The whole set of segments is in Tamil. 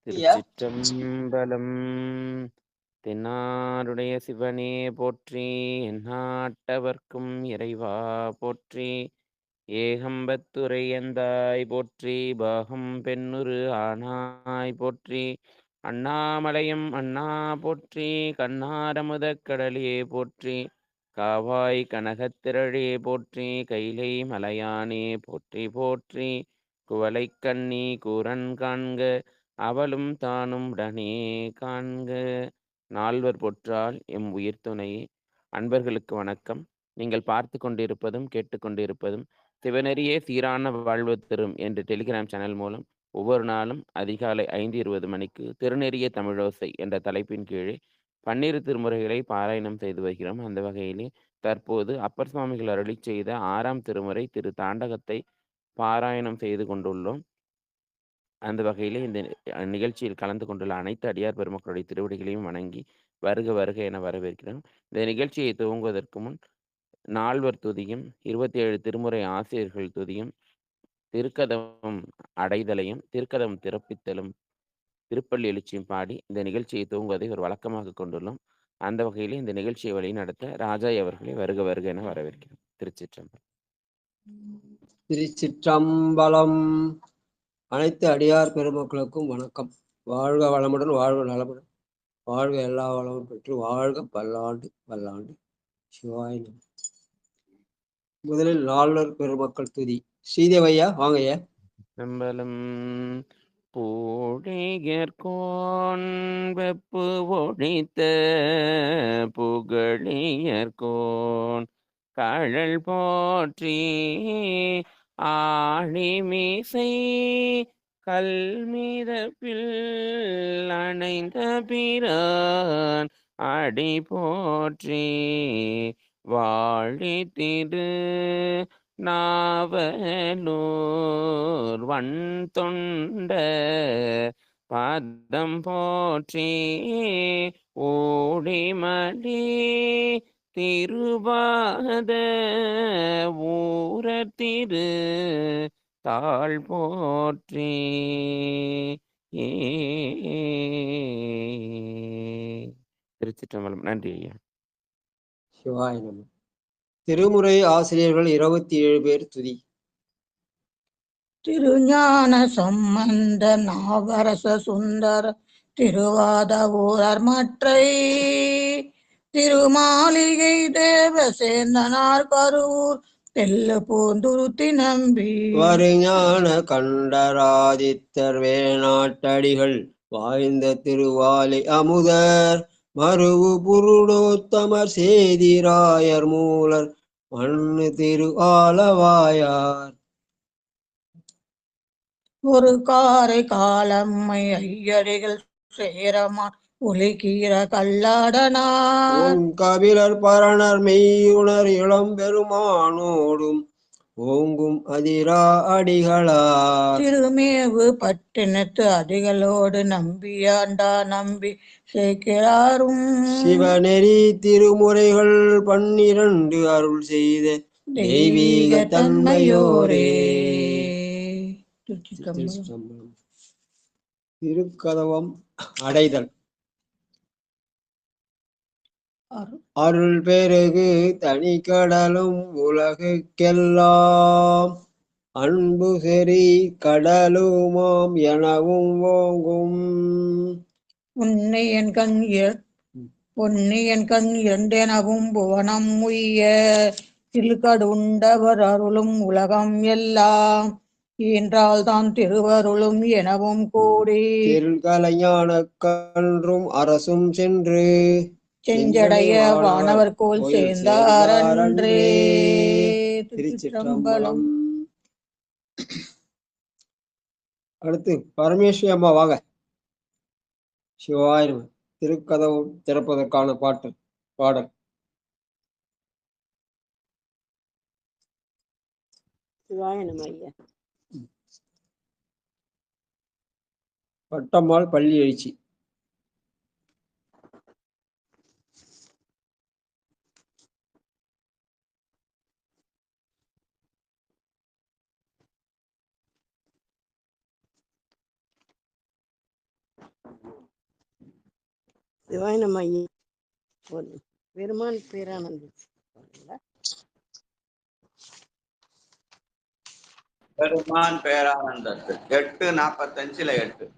ஐயா திருச்சிற்றம்பலம். தென்னாடுடைய சிவனே போற்றி, எந்நாட்டவர்க்கும் இறைவா போற்றி. ஏகம்பத்துரை எந்தாய் போற்றி, பாகம் பெண்ணுரு ஆனாய் போற்றி. அண்ணாமலையும் அண்ணா போற்றி, கண்ணாரமுதக் கடலே போற்றி. காவாய் கனகத்திரளே போற்றி, கைலை மலையானே போற்றி போற்றி. குவளைக் கண்ணி கூரன் காண்க, அவளும் தானும் உடனே காண்க. நால்வர் பொற்றால் எம் உயிர் துணையே. அன்பர்களுக்கு வணக்கம். நீங்கள் பார்த்து கொண்டிருப்பதும் கேட்டுக்கொண்டிருப்பதும் சிவனெறியே சீரான வாழ்வு தரும் என்ற டெலிகிராம் சேனல் மூலம் ஒவ்வொரு நாளும் அதிகாலை 5:20 மணிக்கு திருநெறிய தமிழோசை என்ற தலைப்பின் கீழே 12 திருமுறைகளை பாராயணம் செய்து வருகிறோம். அந்த வகையிலே தற்போது அப்பர் சுவாமிகள் அருளிச் செய்த 6ஆம் திருமுறை திரு தாண்டகத்தை பாராயணம் செய்து கொண்டுள்ளோம். அந்த வகையிலே இந்த நிகழ்ச்சியில் கலந்து கொண்டுள்ள அனைத்து அடியார் பெருமக்களுடைய திருவடிகளையும் வணங்கி வருக வருக என வரவேற்கிறோம். இந்த நிகழ்ச்சியை துவங்குவதற்கு முன் நால்வர் துதியும் 27 திருமுறை ஆசிரியர்கள் துதியும் திருக்கதம் அடைதலையும் திருக்கதம் திறப்பித்தலும் திருப்பள்ளி எழுச்சியும் பாடி இந்த நிகழ்ச்சியை துவங்குவதை ஒரு வழக்கமாக கொண்டுள்ளோம். அந்த வகையிலே இந்த நிகழ்ச்சியை வழிநடத்த ராஜாய் அவர்களை வருக வருக என வரவேற்கிறோம். திருச்சிற்றம்பலம். திருச்சிற்றம்பலம். அனைத்து அடியார் பெருமக்களுக்கும் வணக்கம். வாழ்க வளமுடன், வாழ்க நலமுடன், வாழ்க எல்லா வளமும் பெற்று வாழ்க பல்லாண்டு பல்லாண்டு. சிவாய் நம. முதலில் நால்வர் பெருமக்கள் துதி. ஸ்ரீதேவையா வாங்கய்யா. செம்பலம் பூழியர்கோன் வெப்பு ஒழித்த புகழியர்கோன் கழல் போற்றி ஆழிமிசை கல்மிதப்பில் அணைந்த பிரான் அடி போற்றி வாழி திரு நாவலூர் வன் தொண்ட பாதம் போற்றி ஓடிமலி திருவாத ஊரத்திரு தாழ் போற்றி. திருச்சிற்றம்பலம். நன்றி ஐயா. சிவாய் நம. திருமுறை ஆசிரியர்கள் 27 பேர் துதி. திருஞான சம்பந்த நாவரச சுந்தர திருவாத ஊரர் மற்றை திருமாளிகை தேவசேந்தனார் கரூர் தெல்லு பூந்துருத்தி நம்பி வருஞான கண்டராதித்தர் வேணாட்டடிகள் வாய்ந்த திருவாலி அமுதர் மருவு புருடோத்தமர் சேதிராயர் மூலர் மண்ணு திரு ஆலவாயார் ஒரு காரை காலம்மை ஐயடிகள் சேரமான் ஒலிக்கீர கல்லாடனார் கபிலர் பரணர் மெய்யுணர் இளம் பெருமானோடும் ஓங்கும் அதிரா அடிகளார் திருமேவு பட்டினத்து அதிகளோடு நம்பியாண்டா நம்பி சேர்க்கிறாரும் சிவநெறி திருமுறைகள் 12 அருள் செய்த தெய்வீக தன்மையோரே. திருச்சிற்றம்பலம். திருக்கதவம் அடைதல். அருள் பெருகு தனிக்கடலும் உலகுக்கெல்லாம் அன்பு செறி கடலுமாம் எனவும் ஓங்கும் பொன்னியன் கண் இரண்டெனவும் புவனம் உய்ய திருக்கடுண்டவர் அருளும் உலகம் எல்லாம் ஈன்றால் தான் திருவருளும் எனவும் கூடி திருக்கலைஞான கன்றும் அரசும் சென்று செஞ்சடைய வானவர் கோல் சேர்ந்தாரன்றே. திருச்சிற்றம்பலம். அடுத்து பரமேஸ்வரி அம்மா வாங்க. சிவாய நம. திருக்கதவு திறப்பதற்கான பாடல். சிவாய நம ஐயா. பட்டம்மாள் பள்ளி எழுச்சி. சிவாய் நம்ம பெருமாள் பேரானந்த பெருமான் பேரானந்தத்து 8:45 8.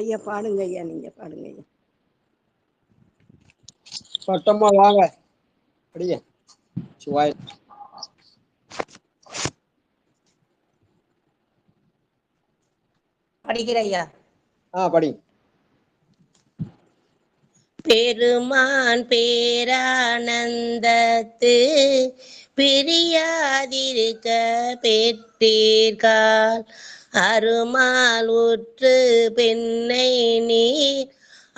ஐயா பாடுங்க ஐயா, நீங்க பாடுங்க ஐயா. பட்டம்மா வாங்க படிங்க. சிவாய் படிக்கிற ஐயா. படி. பெருமான் பேரானந்தத்து பிரியாதிருக்க பெற்றீர்கால் அருமால் உற்று பெண்ணை நீர்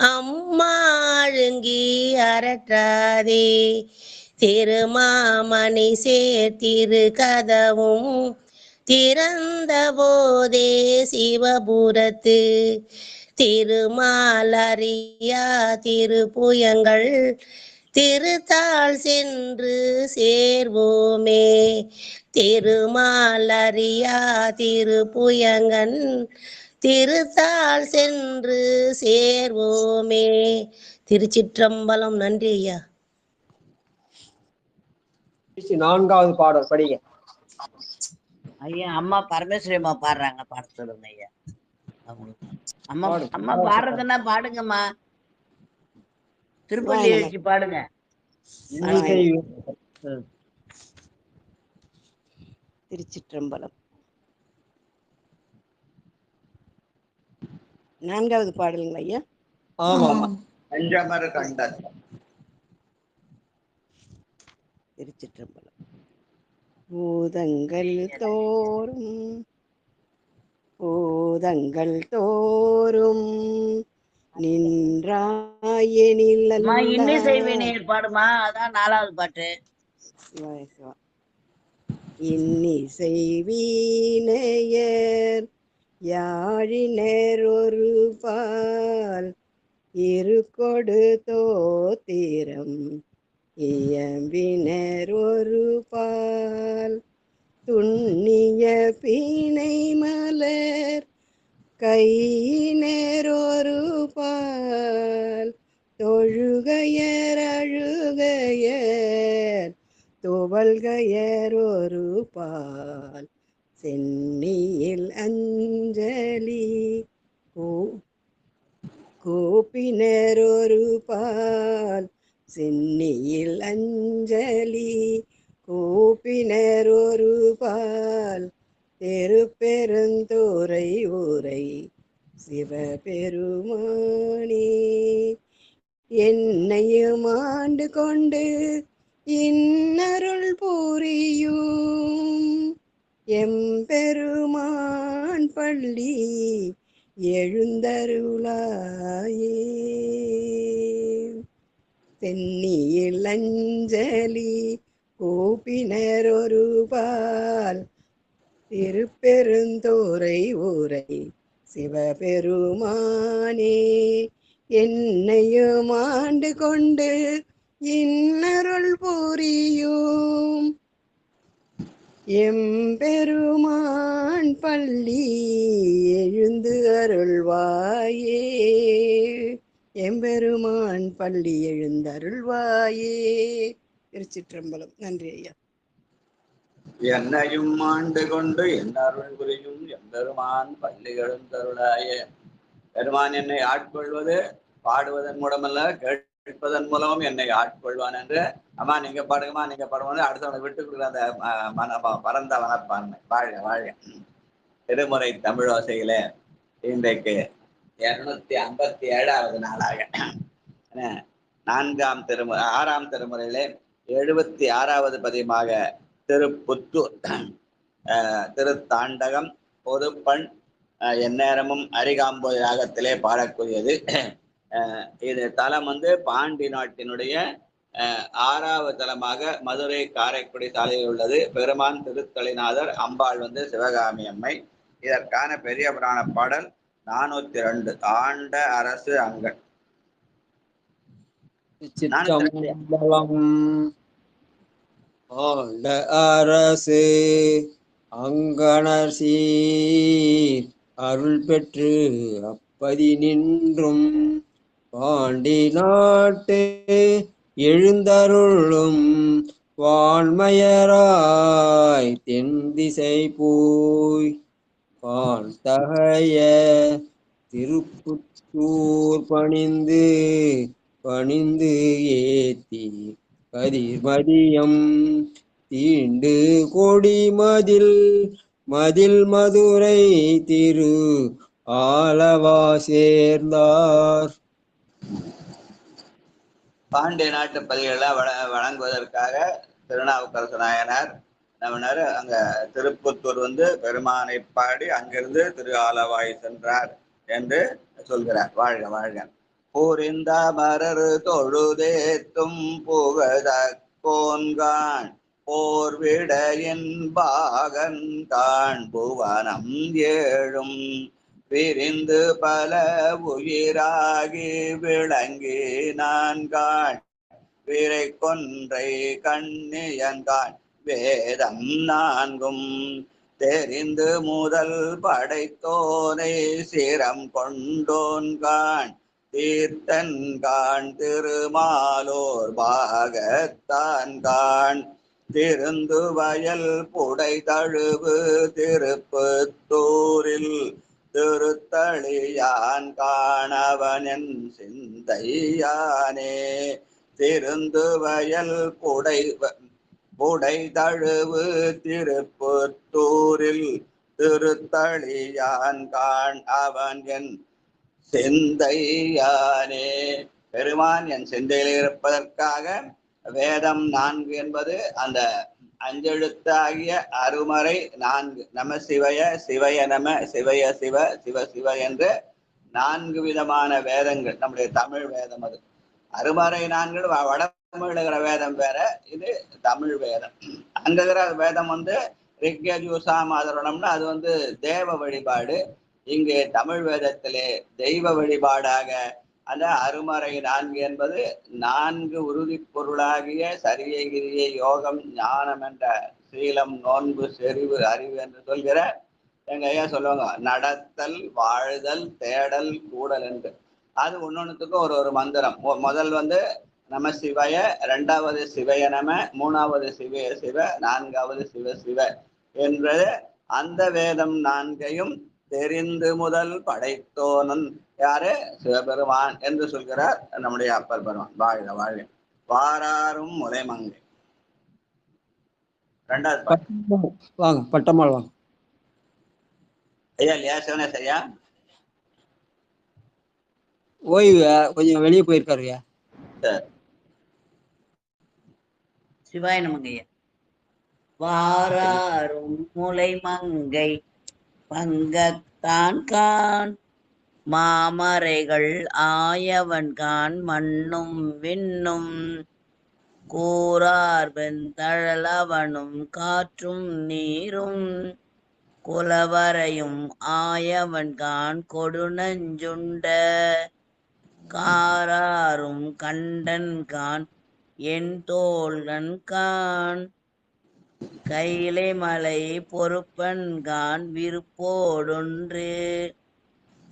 அம்மாழுங்கி அரற்றாதே திருமாமணி சேர்த்திரு கதவும் திறந்த போதே சிவபுரத்து திருமாலறியா திருப்புயங்கள் திருத்தாள் சென்று சேர்வோமே திருமாலறியா திருப்புயங்கன் திருத்தாள் சென்று சேர்வோமே. திருச்சிற்றம்பலம். நன்றி ஐயா. 4வது பாடல் படிங்க. ஐயா அம்மா பரமேஸ்வரி அம்மா பாடுறாங்க, பாட சொல்லுங்க ஐயா. அம்மா அம்மா பாடுறதுன்னா பாடுங்கம்மா. திருப்பள்ளி எழுச்சி பாடுங்க. திருச்சிற்றம்பலம். 4வது பாடலுங்களா ஐயா? அஞ்சமர் கண்டர். திருச்சிற்றம்பலம். பூதங்கள் தோறும் நின்றாயெனில் இன்னிசை வினையர் பாடுமா, அதான் 4வது பாட்டு. இன்னிசை வீணையர் யாழினர் ஒரு பால் இருக்கொடு தோத்திரம் இயம்பினர் ஒரு பால் துண்ணிய பீனை மலர் கையினர் ஒரு பால் தொழுகையர் அழுகையர் துவல்கையர் ஒரு பால் சென்னியில் அஞ்சலி கூப்பினர் ஒரு பால் சென்னியில் அஞ்சலி கூப்பினர் ஒரு பால் திருப்பெருந்துறை ஊரை சிவபெருமானே என்னையும் ஆண்டு கொண்டு இன்னருள் புரியும் எம்பெருமான் பள்ளி எழுந்தருளாயே தென்னியில் அஞ்சலி கூப்பினர் ஒரு பால் திருப்பெருந்துறை ஊரை சிவபெருமானே என்னையும் ஆண்டு கொண்டு இன்னருள் புரியும் எம்பெருமான் பள்ளி எழுந்து அருள்வாயே எம்பெருமான் பள்ளி எழுந்தருள்வாயே. திருச்சிற்றம்பலம். நன்றி ஐயா. என்னையும் ஆண்டு கொண்டு என்னருள் புரியும் எம்பெருமான் பள்ளி எழுந்தருளாய. பெருமான் என்னை ஆட்கொள்வது பாடுவதன் மூலமல்ல, கேட்பதன் மூலமும் என்னை ஆட்கொள்வான் என்று. அம்மா நீங்க பாடுங்கம்மா, நீங்க பாடும்போது அடுத்தவனை விட்டு கொடுக்குற அந்த பரந்த மனப்பான்மை. வாழ்க வாழ்க. திருமுறை தமிழோசையில இன்றைக்கு 257வது நாளாக 6ஆம் திருமுறையிலே 76வது பதியமாக திருப்புத்தூர் திருத்தாண்டகம் பொதுப்பண் எந்நேரமும் அரிகாம்போது ராகத்திலே பாடக்கூடியது. இது தலம் பாண்டி நாட்டினுடைய 6வது தலமாக மதுரை காரைக்குடி சாலையில் உள்ளது. பெருமான் திருத்தளிநாதர், அம்பாள் சிவகாமி அம்மை. இதற்கான பெரிய புராண பாடல் 402 ஆண்ட அரசு அங்கன். சிற்றம்பலம். ஆண்ட அரசு அங்கணர் சீர் அருள் பெற்று அப்பதி நின்றும் பாண்டி நாட்டு எழுந்தருளும் வான்மையராய் தென் திசை போய் வாழ்த்தகைய திருப்புத்தூர் பணிந்து பணிந்து ஏத்தி கதிர்மதியம் தீண்டு கொடி மதில் மதில் மதுரை திரு ஆலவா சேர்ந்தார். பாண்டிய நாட்டு பதிகளை வழங்குவதற்காக திருநாவுக்கரசு நாயனார் நம்மனாரு அங்க திருப்புத்தூர் பெருமானை பாடி அங்கிருந்து திரு ஆலவாய் சென்றார் என்று சொல்கிறார். வாழ்க வாழ்க. புரிந்த மரரு தொழுதேத்தும் புகழ கோன்கான் போர்விடையின் பாகன் கான் புவனம் ஏழும் பிரிந்து பல உயிராகி விளங்கி நான்கான் விரை கொன்றை கண்ணியன்கான் வேதம் நான்கும் தெரிந்து முதல் படைத்தோனை சிரம் கொண்டோன்கான் தீர்த்தன்கான் திருமாலோர் பாகத்தான்கான் திருந்து வயல் புடை தழுவு திருப்புத்தூரில் திருத்தளியான் காணவனின் சிந்தையானே. திருந்து வயல் புடை தழுவு திருப்புத்தூரில் திருத்தளியான் காண் அவன் என் சிந்தையானே. பெருமான் என் சிந்தையில் இருப்பதற்காக வேதம் 4 என்பது அந்த அஞ்செழுத்தாகிய அருமறை 4 நம சிவய சிவய நம சிவய சிவ சிவ சிவ என்று 4 விதமான வேதங்கள் நம்முடைய தமிழ் வேதம். அது அருமறை 4 வடமிழுகிற வேதம் வேற, இது தமிழ் வேதம். அங்குகிற வேதம் ரிக்யஜூசாமாதரணம்னு அது தேவ வழிபாடு. இங்கே தமிழ் வேதத்திலே தெய்வ வழிபாடாக அந்த அருமறை 4 என்பது 4 உறுதி பொருளாகிய சரியை கிரியை யோகம் ஞானம் என்ற சீலம் நோன்பு செறிவு அறிவு என்று சொல்கிற எங்க ஐயா சொல்லுவாங்க, நடத்தல் வாழ்தல் தேடல் கூடல் என்று. அது ஒன்னொன்னுத்துக்கும் ஒரு மந்திரம். முதல் நம சிவய, 2வது சிவய நம, 3வது சிவய சிவ, 4வது சிவ சிவ என்பது அந்த வேதம் 4ஐயும் தெரிந்து முதல் படைத்தோனன் யாரு? சிவபெருமான் என்று சொல்கிறார் நம்முடைய அப்பர் பெருமான். வாழ்க வாழ்க. வாராரும் முலைமங்கை. 2வது பாட்டு வாங்க, பட்டமாள் வாங்க ஐயா. இல்லையா சிவனே சரியா? ஓய்வு கொஞ்சம் வெளியே போயிருக்காருயா. சிவாய நமங்கய்யா. வாராரும் முலைமங்கை பங்கத்தான் கான் மாமரைகள் ஆயவன்கான் மண்ணும் விண்ணும் கூறார்பெண் தழலவனும் காற்றும் நீரும் குலவரையும் ஆயவன்கான் கொடுநஞ்சுண்ட காராரும் கண்டன்கான் என் தோள்கண்கான் கைலை மலை பொறுப்பன்கான் விருப்போடொன்று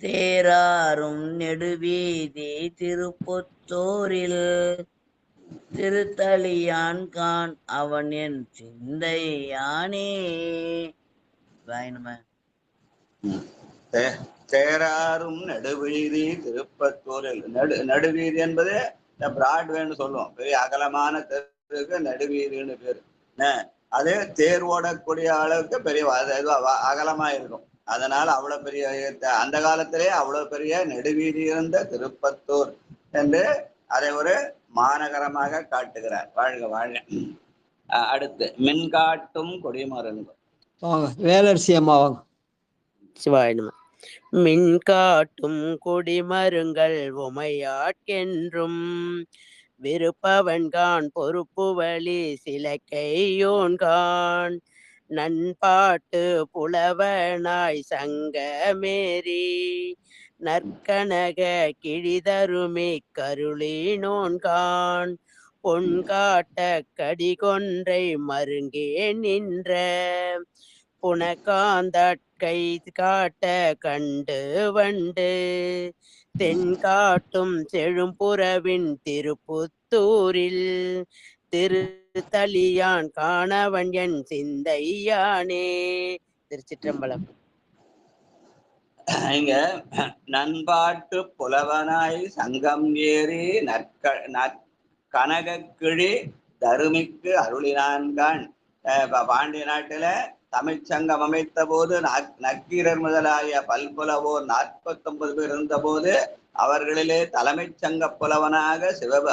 தேராரும் நெடுவீதி திருப்புத்தூரில் திருத்தளியான் கான் அவன் என் சிந்தையானே. தேராரும் நெடுவீதி திருப்பத்தூரில். நடுவீதி என்பது பிராட்வேன்னு சொல்லுவோம். பெரிய அகலமான தெருக்கு நடுவீதின்னு பேரு. அது தேர் ஓடக்கூடிய அளவுக்கு பெரிய அகலமா இருக்கும். அதனால அவ்வளவு பெரிய, அந்த காலத்திலே அவ்வளவு பெரிய நெடுவீதி இருந்த திருப்பத்தூர் என்று அதை ஒரு மாநகரமாக காட்டுகிறார். வாழ்க வாழ்க. அடுத்து மின்காட்டும் கொடிமருங்கு. வேலரசி அம்மா வாங்க. சிவாயினமா. மின்காட்டும் கொடிமருங்கள் உமையாட்கென்றும் விருப்பவன்கான் பொறுப்பு வழி சிலக்கையோன்கான் நண்பாட்டு புலவனாய் சங்கமேரி நற்கனக கிழிதருமே கருளினோன்கான் பொன் காட்ட கடிகொன்றை மருங்கே நின்ற புனகாந்தட்கை காட்ட கண்டு வண்டு தென்காட்டும் செழும்புறவின் திருப்புத்தூரில் திருத்தலியான் காணவன் என் சிந்தையானே. திருச்சிற்றம்பலம். இங்க நண்பாட்டு புலவனாய் சங்கம் ஏறி கனகக்கிழி தருமிக்கு அருளினான்கான். பாண்டிய நாட்டில தமிழ்ச்சங்கம் அமைத்த போது நக்கீரர் முதலாய பல்புலவோர் 49 பேர் இருந்த போது அவர்களிலே தலைமைச் சங்க புலவனாக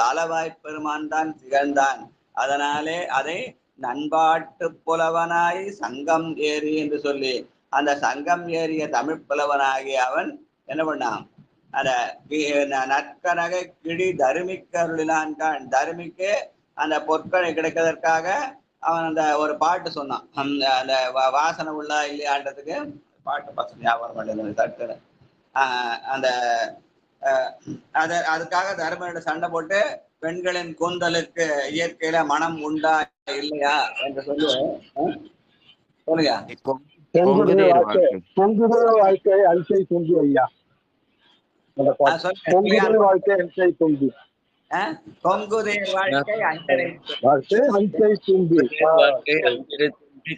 ஆலவாய்ப் பெருமான் தான் திகழ்ந்தான். அதனாலே அதை நண்பாட்டு புலவனாய் சங்கம் ஏறி என்று சொல்லி அந்த சங்கம் ஏறிய தமிழ் புலவனாகிய அவன் என்ன பண்ணான்? அந்த நற்கனக கிழி தருமிக்கு அருளினான்கான். தருமிக்கு அந்த பொற்களை கிடைக்கிறதற்காக அவன் அந்த ஒரு பாட்டு சொன்னான். அந்த வாசனை உள்ளா இல்லையான்றதுக்கு பாட்டு பசங்க ஞாபகம் பண்ணது தட்டுன்னு அந்த அதுக்காக தர்மனோட சண்டை போட்டு பெண்களின் கூந்தலுக்கு இயற்கையில மனம் உண்டா இல்லையா என்று சொல்லி சொல்லுங்க. வாழ்க்கை அல்சை தொங்கு ஐயா. வாழ்க்கை அல்சை தொங்கு கொங்குதேர் வாழ்க்கை அஞ்சரை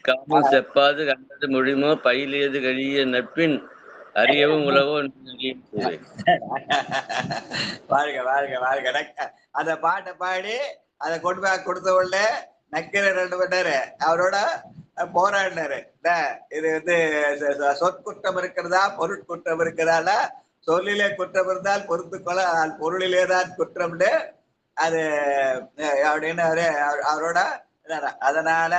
காமம் செப்பாது கண்டது மொழிமோ பயிலியது கழிய நட்பின் அறியவும் உலகோ. வாழ்க வாழ்க வாழ்க. அந்த பாட்டை பாடி அதை கொண்டு போய் கொடுத்த உடனே நக்கீரர் 2 பண்ணாரு, அவரோட போராடினாரு. இது சொற்குற்றம் இருக்கிறதா பொருட்குற்றம் இருக்கிறதா? சொல்லிலே குற்றம் இருந்தால் பொறுத்துக்கொள்ள, பொருளிலேதான் குற்றம்னு அது அப்படின்னு அவரோட. அதனால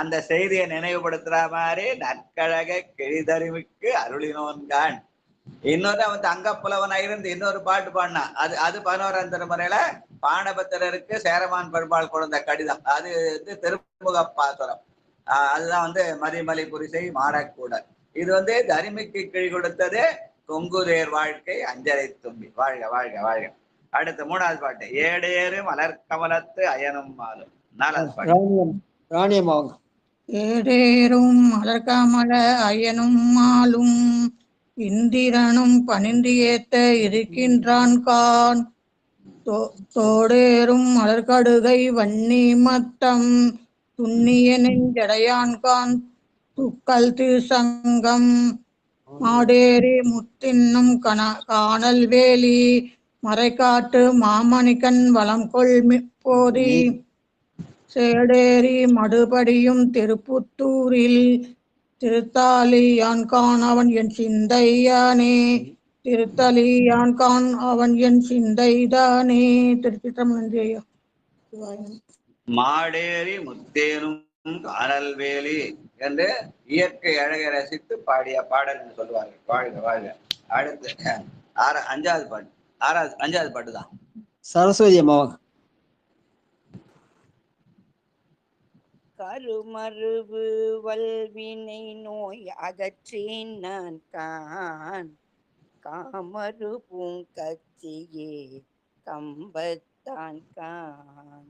அந்த செய்தியை நினைவுபடுத்துற மாதிரி நற்கழக கிழிதருமிக்கு அருளினோன்கான். இன்னொரு அவன் தங்கப்புலவனாக இருந்து இன்னொரு பாட்டு பாடினான். அது 11ஆம் திருமுறையில பாணபத்திரருக்கு சேரமான் பெருமாள் கொடுத்த கடிதம். அது திருமுக பாசுரம். அதுதான் மதிமலை புரிசை மாறக்கூட. இது தருமிக்கு கீழ் கொடுத்தது கொங்குதேர் வாழ்க்கை அஞ்சரை தும்பி. வாழ்க வாழ்க வாழ்க. அடுத்து 3வது பாட்டு ஏடேறு மலர்கமலத்து அயனும் மாலும். 4வது பாட்டு ராணியம்மாவும். ஏடேறும் மலர்கமல அயனும் மாலும் இந்திரனும் பணிந்து ஏத்த இருக்கின்றான் கான் தோடேறும் மலர்கடுகை வன்னி மத்தம் துண்ணிய நெஞ்சடையான் கான் துக்கல் திருசங்கம் மாடேறி முத்தின்னும் காணல் வேலி மறைக்காட்டு மாமணிக்கண் வளம் கொள் போதி சேடேறி மடுபடியும் திருப்புத்தூரில் திருத்தாலியான் கான் அவன் என் சிந்தையானே. திருத்தலியான் கான் அவன் என் சிந்தைதானே. திருச்சிற்றம்பலம். நன்றி ஐயா. மாடேறி முத்தேனும் காணல் வேலி என்று இயற்கை அழகை ரசித்து பாடிய பாடல் என்று சொல்லுவார்கள். வாழ்க வாழ்க. அடுத்து 5வது பாட்டு. 5வது பாட்டு தான் சரஸ்வதி அம்மாவும். கருமருவு வல்வினை நோய் அகற்றின் நான் கான் காமரு பூங்கச்சியே கம்பத்தான் கான்.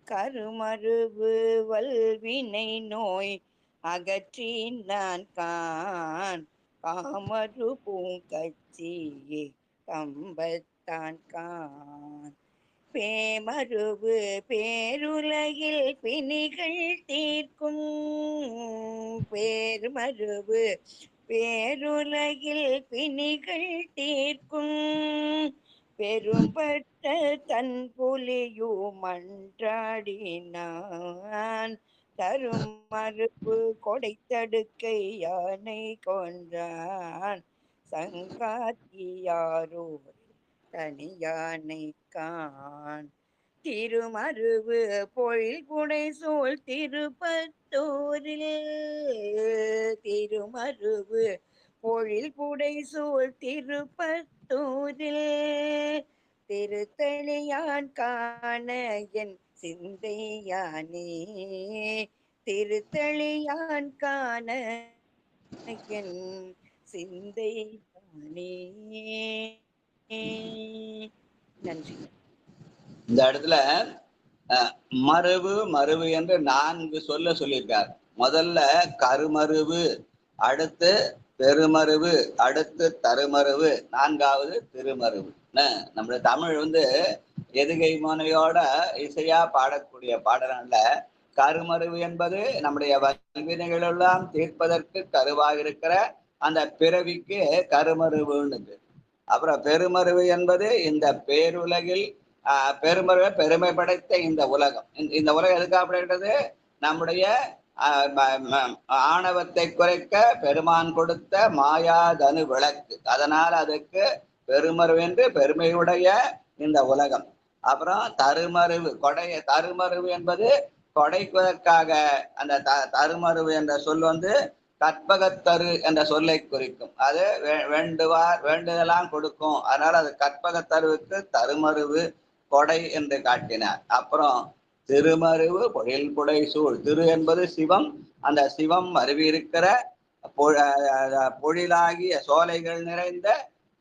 கருமருவு வல்வினை நோய் அகற்றின் நான் கான் காமரு பூங்கச்சியே கம்பத்தான் கான். பேமருவு பேருலகில் பிணிகள் தீர்க்கும் பேர்மருவு பேருலகில் பிணிகள் தீர்க்கும் பெரும்பட்ட தன் புலியு மன்றாடினான் தருமருவு கொடைத்தடுக்கை யானை கொன்றான் சங்காத்தியாரோ தனியானை கான். திருமருவு பொழில் புடை சூழ் திருப்பத்தூரில் திருமருவு பொழில் புடை சூழ் திருப்பத்தூரில் திருத்தலியான் காண என் சிந்தையானே. திருத்தலியான் காண என் சிந்தையானே. நன்றி. இந்த இடத்துல மருவு மருவு என்று 4 சொல்லியிருக்கார். முதல்ல கருமருவு, அடுத்து பெருமருவு, அடுத்து தருமருவு, 4வது திருமருவு. நம்முடைய தமிழ் எதுகை மோனையோட இசையா பாடக்கூடிய பாடல்ல கருமருவு என்பது நம்முடைய வல்வினைகள் எல்லாம் தீர்ப்பதற்கு கருவாக இருக்கிற அந்த பிறவிக்கு கருமருவுன்னு. அப்புறம் பெருமருவு என்பது இந்த பேருலகில் பெருமருவை பெருமை படைத்த இந்த உலகம். இந்த உலகம் எதுக்காகப்படுகிறது? நம்முடைய ஆணவத்தை குறைக்க பெருமான் கொடுத்த மாயாதனு விளக்கு. அதனால் அதுக்கு பெருமருவு என்று பெருமையுடைய இந்த உலகம். அப்புறம் தருமருவு தருமருவு என்பது கொடைக்குவதற்காக அந்த தருமருவு என்ற சொல் கற்பகத்தரு என்ற சொல்லை குறிக்கும். அது வேண்டுவார் வேண்டுதலாம் கொடுக்கும். அதனால அது கற்பகத்தருவுக்கு தருமருவு கொடை என்று காட்டினார். அப்புறம் திருமருவு பொழில் புடை சூழ். திரு என்பது சிவம். அந்த சிவம் அருவி இருக்கிற பொழிலாகிய சோலைகள் நிறைந்த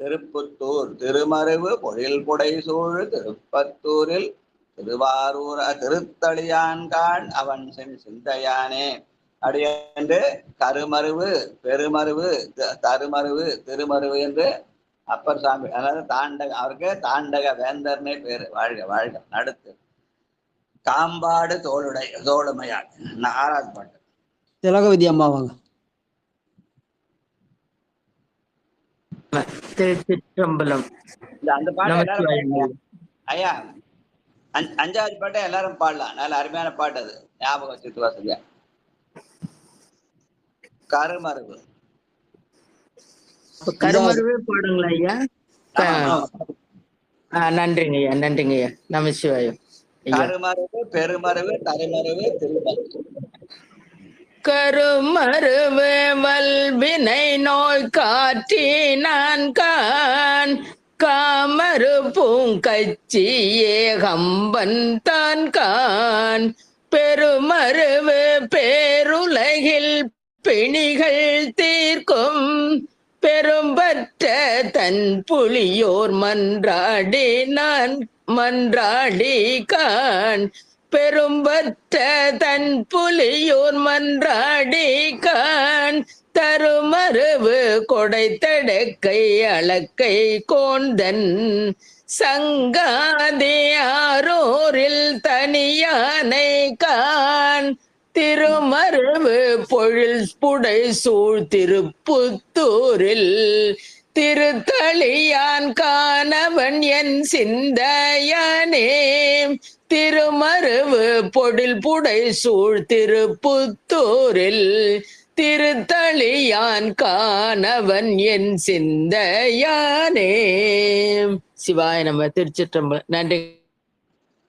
திருப்புத்தூர். திருமருவு பொழில் புடை சூழ் திருப்பத்தூரில் திருவாரூர் திருத்தளியான்கான் அவன் சிந்தையானே. அப்படி என்று கருமருவு, பெருமருவு, தருமருவு, திருமருவு என்று அப்பர் சாமி, அதாவது தாண்டக, அவருக்கு தாண்டக வேந்தர்னே பேரு. வாழ்க வாழ்க. அடுத்து காம்பாடு தோளுமையாள் 6வது பாட்டு. திலகவதி அம்மா வாங்க. திருச்சிற்றம்பலம். அந்த பாட்டு எல்லாரும் ஐயா 5வது பாட்டை எல்லாரும் பாடலாம். நல்ல அருமையான பாட்டு அது, ஞாபகம் வச்சுட்டு வசதியா. கருமருவு கருமருவே பாடுங்களா ஐயா? நன்றிங்க ஐயா, நன்றிங்க ஐயா. நமசிவாயம். கருமருவு, பெருமருவு, தருமருவு, திருமருவு. கருமருவு வல்வினை நோய் காற்றினான் கான் காமரு பூங்கச்சியே கம்பன் தான் கான் பெருமருவு பேருலகில் பிணிகள் தீர்க்கும் பெரும்பற்ற தன் புலியோர் மன்றாடி கான் பெரும்பற்ற தன் புலியோர் மன்றாடி கான் தருமருவு கொடைத்தடக்கை அளக்கை கோந்தன் சங்காதியாரோரில் தனியானை கான் திருமருவு பொழில் புடை சூழ் திருப்புத்தூரில் திருத்தளியான் காணவன் என் சிந்தையானே. திருமருவு பொழில் புடை சூழ் திருப்புத்தூரில் திருத்தளியான் காணவன் என் சிந்தையானே. சிவாய நம. திருச்சிற்றம்பலம். நன்றி.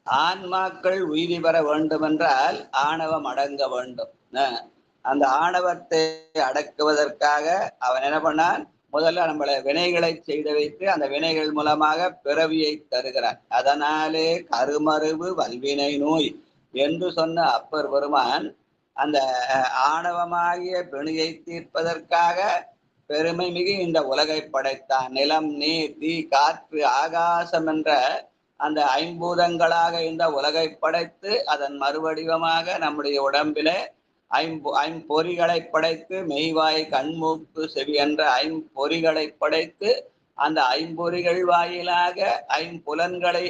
ஆன்மாக்கள் உய்தி பெற வேண்டும் என்றால் ஆணவம் அடங்க வேண்டும். அந்த ஆணவத்தை அடக்குவதற்காக அவன் என்ன பண்ணான்? முதல்ல நம்மளை வினைகளை செய்து வைத்து அந்த வினைகள் மூலமாக பிறவியை தருகிறான். அதனாலே கருமருவு வல்வினை நோய் என்று சொன்ன அப்பர் பெருமான் அந்த ஆணவமாகிய பிணியை தீர்ப்பதற்காக பெருமை மிகு இந்த உலகை படைத்தான். நிலம், நீர், தீ, காற்று, ஆகாசம் என்ற அந்த 5 பூதங்களாக இந்த உலகை படைத்து அதன் மறுவடிவமாக நம்முடைய உடம்பிலே ஐம்பொறிகளை படைத்து மெய்வாய் கண்மூக்கு செவி என்ற 5 பொறிகளை படைத்து அந்த 5 பொறிகள் வாயிலாக 5 புலன்களை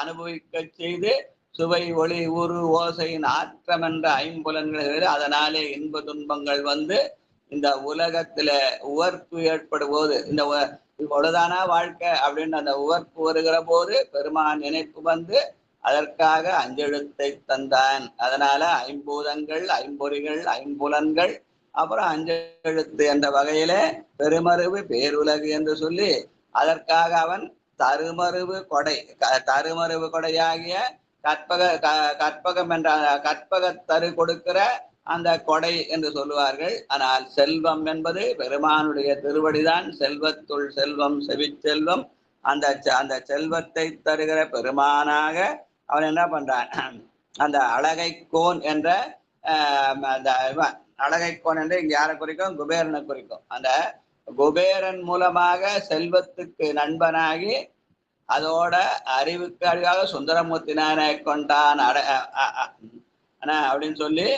அனுபவிக்க செய்து சுவை, ஒளி, உரு, ஓசை, நாற்றம் என்ற 5 புலன்கள். அதனாலே இன்ப துன்பங்கள் இந்த உலகத்துல உவர்ப்பு ஏற்படும் போது இந்த இவ்வளவுதானா வாழ்க்கை அப்படின்னு அந்த உவர்ப்பு வருகிற போது பெருமான் நினைப்பு அதற்காக 5 எழுத்தை தந்தான். அதனால 5 பூதங்கள், 5 பொறிகள், 5 புலன்கள், அப்புறம் 5 எழுத்து என்ற வகையில பெருமருவு பேருலகு என்று சொல்லி அதற்காக அவன் தருமருவு கொடையாகிய கற்பகம் என்ற கற்பகத்தரு கொடுக்கிற அந்த கொடை என்று சொல்லுவார்கள். ஆனால் செல்வம் என்பது பெருமானுடைய திருவடிதான். செல்வத்துள் செல்வம் செவிச்செல்வம். அந்த செல்வத்தை தருகிற பெருமானாக அவன் என்ன பண்றான்? அந்த அழகைக்கோன் என்ற அழகைக்கோன் என்று இங்க யாரை குறிக்கும்? குபேரனை குறிக்கும். அந்த குபேரன் மூலமாக செல்வத்துக்கு நண்பனாகி அதோட அறிவுக்கு அறிவாக சுந்தரமூர்த்தி நாயனை கொண்டான் அப்படின்னு சொல்லி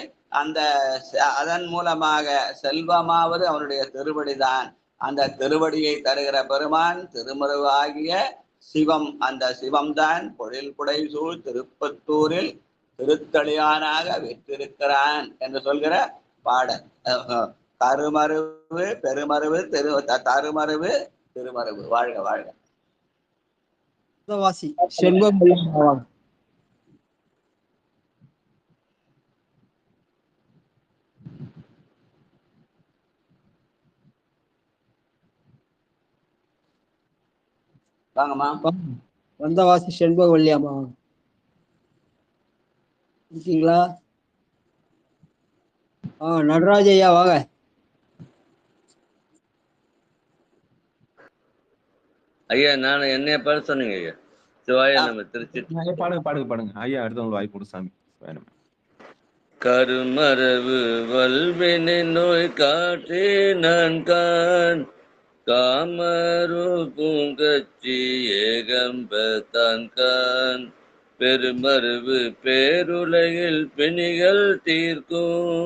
அதன் மூலமாக செல்வமாவது அவனுடைய திருவடிதான். அந்த திருவடியை தருகிற பெருமான் திருமருவாகிய சிவம். அந்த சிவம்தான் பொழில் புடைசூழ் திருப்பத்தூரில் திருத்தளியானாக வெற்றிருக்கிறான் என்று சொல்கிற பாடல். கருமருவு பெருமருவு தருமருவு திருமருவு. வாழ்க வாழ்க. செல்வம் வாங்கம்மா. வந்தவாசி செண்பகவல்லியாமா இருக்கீங்களா? நடராஜ் ஐயா வாங்க. ஐயா நான் என்னைய பாட சொன்னீங்க ஐயா. சிவாய நம்ம திருச்சி பாடுங்க ஐயா. அடுத்தவங்க வாய்ப்பு கொடு சாமி. கருமரவு வல்வினை நோய் காற்றே நான் கான் காமரு பூங்கச்சி ஏகம்பத்தான் கான் பெருமருவு பேருலகில் பிணிகள் தீர்க்கும்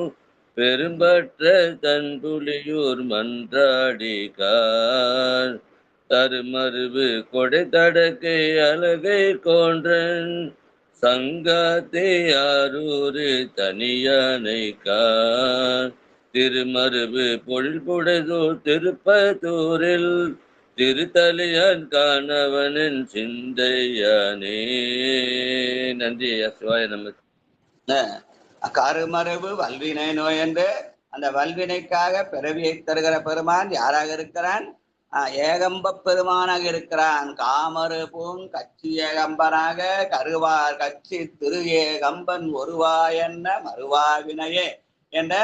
பெரும்பற்ற தன்புலியூர் மன்றாடி கான் தருமருவு கொடை தடக்கை அழகை கோன்றன் சங்காத்தே ஆரூரு தனியானை கான் திருமருவு பொழில் புடைதோ திருப்பத்தூரில் திருத்தலியான் காணவனின் சிந்தையானே. நன்றி சிவாய நம. கருமரபு வல்வினை நோய் என்று அந்த வல்வினைக்காக பிறவியை தருகிற பெருமான் யாராக இருக்கிறான்? ஏகம்ப பெருமானாக இருக்கிறான். காமரு பூங் கச்சி ஏகம்பனாக கருவார் கச்சி திரு ஏகம்பன் ஒருவாயென்ன மறுவாவினையே என்ற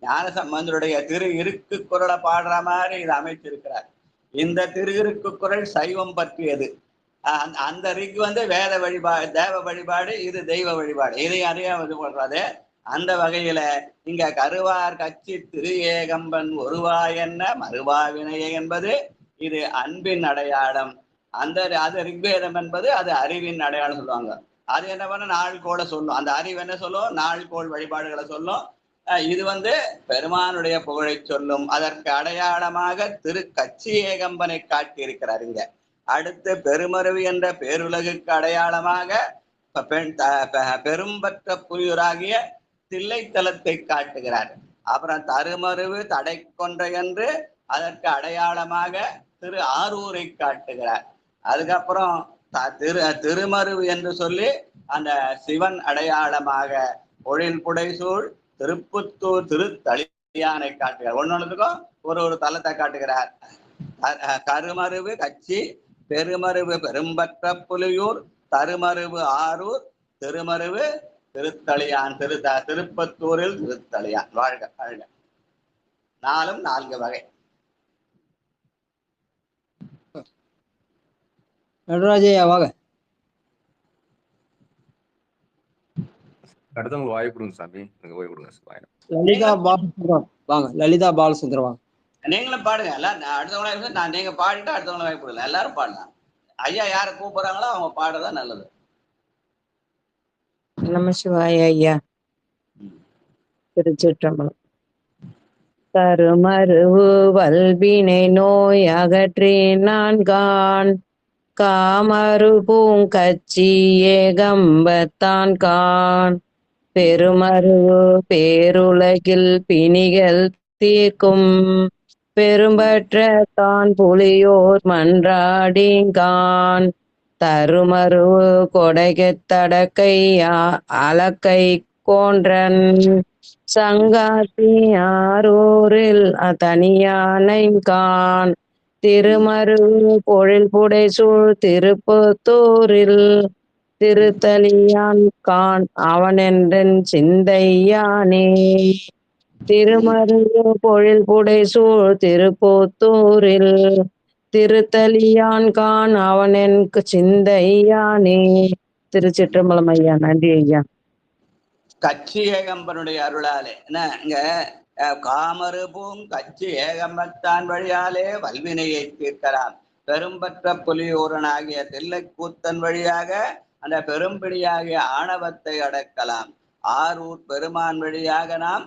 ஞான சம்பந்தருடைய திரு இருக்கு குரலை பாடுற மாதிரி இது அமைச்சிருக்கிறார். இந்த திரு இருக்கு குரல் சைவம் பற்றியது. அந்த ரிக் வேத வழிபாடு, தேவ வழிபாடு, இது தெய்வ வழிபாடு. இதையும் அறிய இது பண்றது. அந்த வகையில இங்க கருவார் கச்சி திரு ஏகம்பன் ஒருவாயென்ன மறுவாவினையே என்பது இது அன்பின் அடையாளம். அது ரிக்வேதம் என்பது அது அறிவின் அடையாளம் சொல்லுவாங்க. அது என்ன பண்ண நாள்கோள சொல்லும். அந்த அறிவு என்ன சொல்லும்? நாள்கோள் வழிபாடுகளை சொல்லும். இது பெருமானுடைய புகழை சொல்லும். அதற்கு அடையாளமாக திரு கச்சி ஏகம்பனை காட்டி இருக்கிறார். இங்க அடுத்து பெருமருவி என்ற பேருலகுக்கு அடையாளமாக பெரும்பற்ற புலியூராகிய தில்லைத்தலத்தை காட்டுகிறார். அப்புறம் தருமருவு தடை கொன்ற என்று அதற்கு அடையாளமாக திரு ஆரூரை காட்டுகிறார். அதுக்கப்புறம் திருமருவு என்று சொல்லி அந்த சிவன் அடையாளமாக பொழில் புடைசூழ் திருப்புத்தூர் திருத்தளியானை காட்டுகிறார். ஒன்னொன்னுக்கும் ஒரு தலத்தை காட்டுகிறார். கருமருவு கச்சி, பெருமருவு பெரும்பற்ற புலியூர், தருமருவு ஆரூர், திருமருவு திருத்தளியான் திருப்பத்தூரில் திருத்தளியான். வாழ்க வாழ்க. 4 வகை. நடராஜையா வாங்க. அடுத்தவங்க வாய்ப்பு கொடுங்க சாமி. வாய்ப்பு கொடுங்க. லலிதா பாலசுந்தரம் வாங்க. லலிதா பாலசுந்தரம் வாங்க. நீங்களும் பாடுங்க. எல்லாம் அடுத்தவங்கள நீங்க பாடிட்டு அடுத்தவங்களை வாய்ப்பு கொடுங்க. எல்லாரும் பாடலாம். ஐயா யாரை கூப்பிடுறாங்களோ அவங்க பாடுறதா நல்லது. நமசிவாய ஐயா. திருச்சிற்றம்பலம். தருமருவு வல்வினை நோய் அகற்றி நான்கான் காமரு பூங்கச்சி ஏகம்பத்தான் கான் பெருமருவு பேருலகில் பிணிகள் தீர்க்கும் பெரும்பற்ற தான் புலியோர் மன்றாடிங்கான் தருமருவு கொடைகத்தடக்கை அலக்கை கோன்றன் சங்காத்தி ஆரூரில் தனியானைங்கான் திருமருவு பொழில் புடைசூழ் திருப்புத்தூரில் திருத்தலியான் கான் அவனென்றன் சிந்தையானே. திருமருவு பொழில் புடைசூழ் திருப்புத்தூரில் திருத்தலியான் கான் அவனென் சிந்தையானே. திருச்சிற்றம்பலம் ஐயா. நன்றி ஐயா. கச்சி ஏகம்பனுடைய அருளாலே இங்க காமருபூம் கச்சி ஏகம்பத்தான் வழியாலே வல்வினையை தீர்க்கலாம். பெரும்பற்ற புலியூரனாகிய தில்லைக்கூத்தன் வழியாக அந்த பெரும்பிடியாகிய ஆணவத்தை அடக்கலாம். ஆரூர் பெருமான் வழியாக நாம்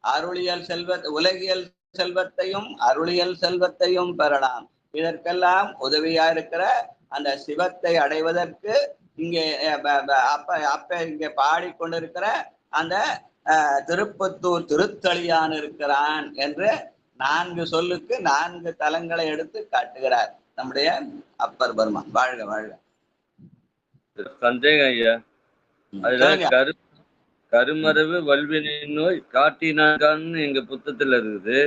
அருளியல் உலகியல் செல்வத்தையும் அருளியல் செல்வத்தையும் பெறலாம். இதற்கெல்லாம் உதவியா இருக்கிற அந்த சிவத்தை அடைவதற்கு இங்கே இங்கே பாடிக்கொண்டிருக்கிற அந்த திருப்பத்தூர் திருத்தளியான் இருக்கிறான் என்று 4 சொல்லுக்கு 4 தலங்களை எடுத்து காட்டுகிறார் நம்முடைய அப்பர் பெருமான். வாழ்க வாழ்க. சந்தேகம் ஐயா, அதுல கருமரவு வல்வினை நோய் காட்டினான்கான்னு எங்க புத்தகத்துல இருக்குது.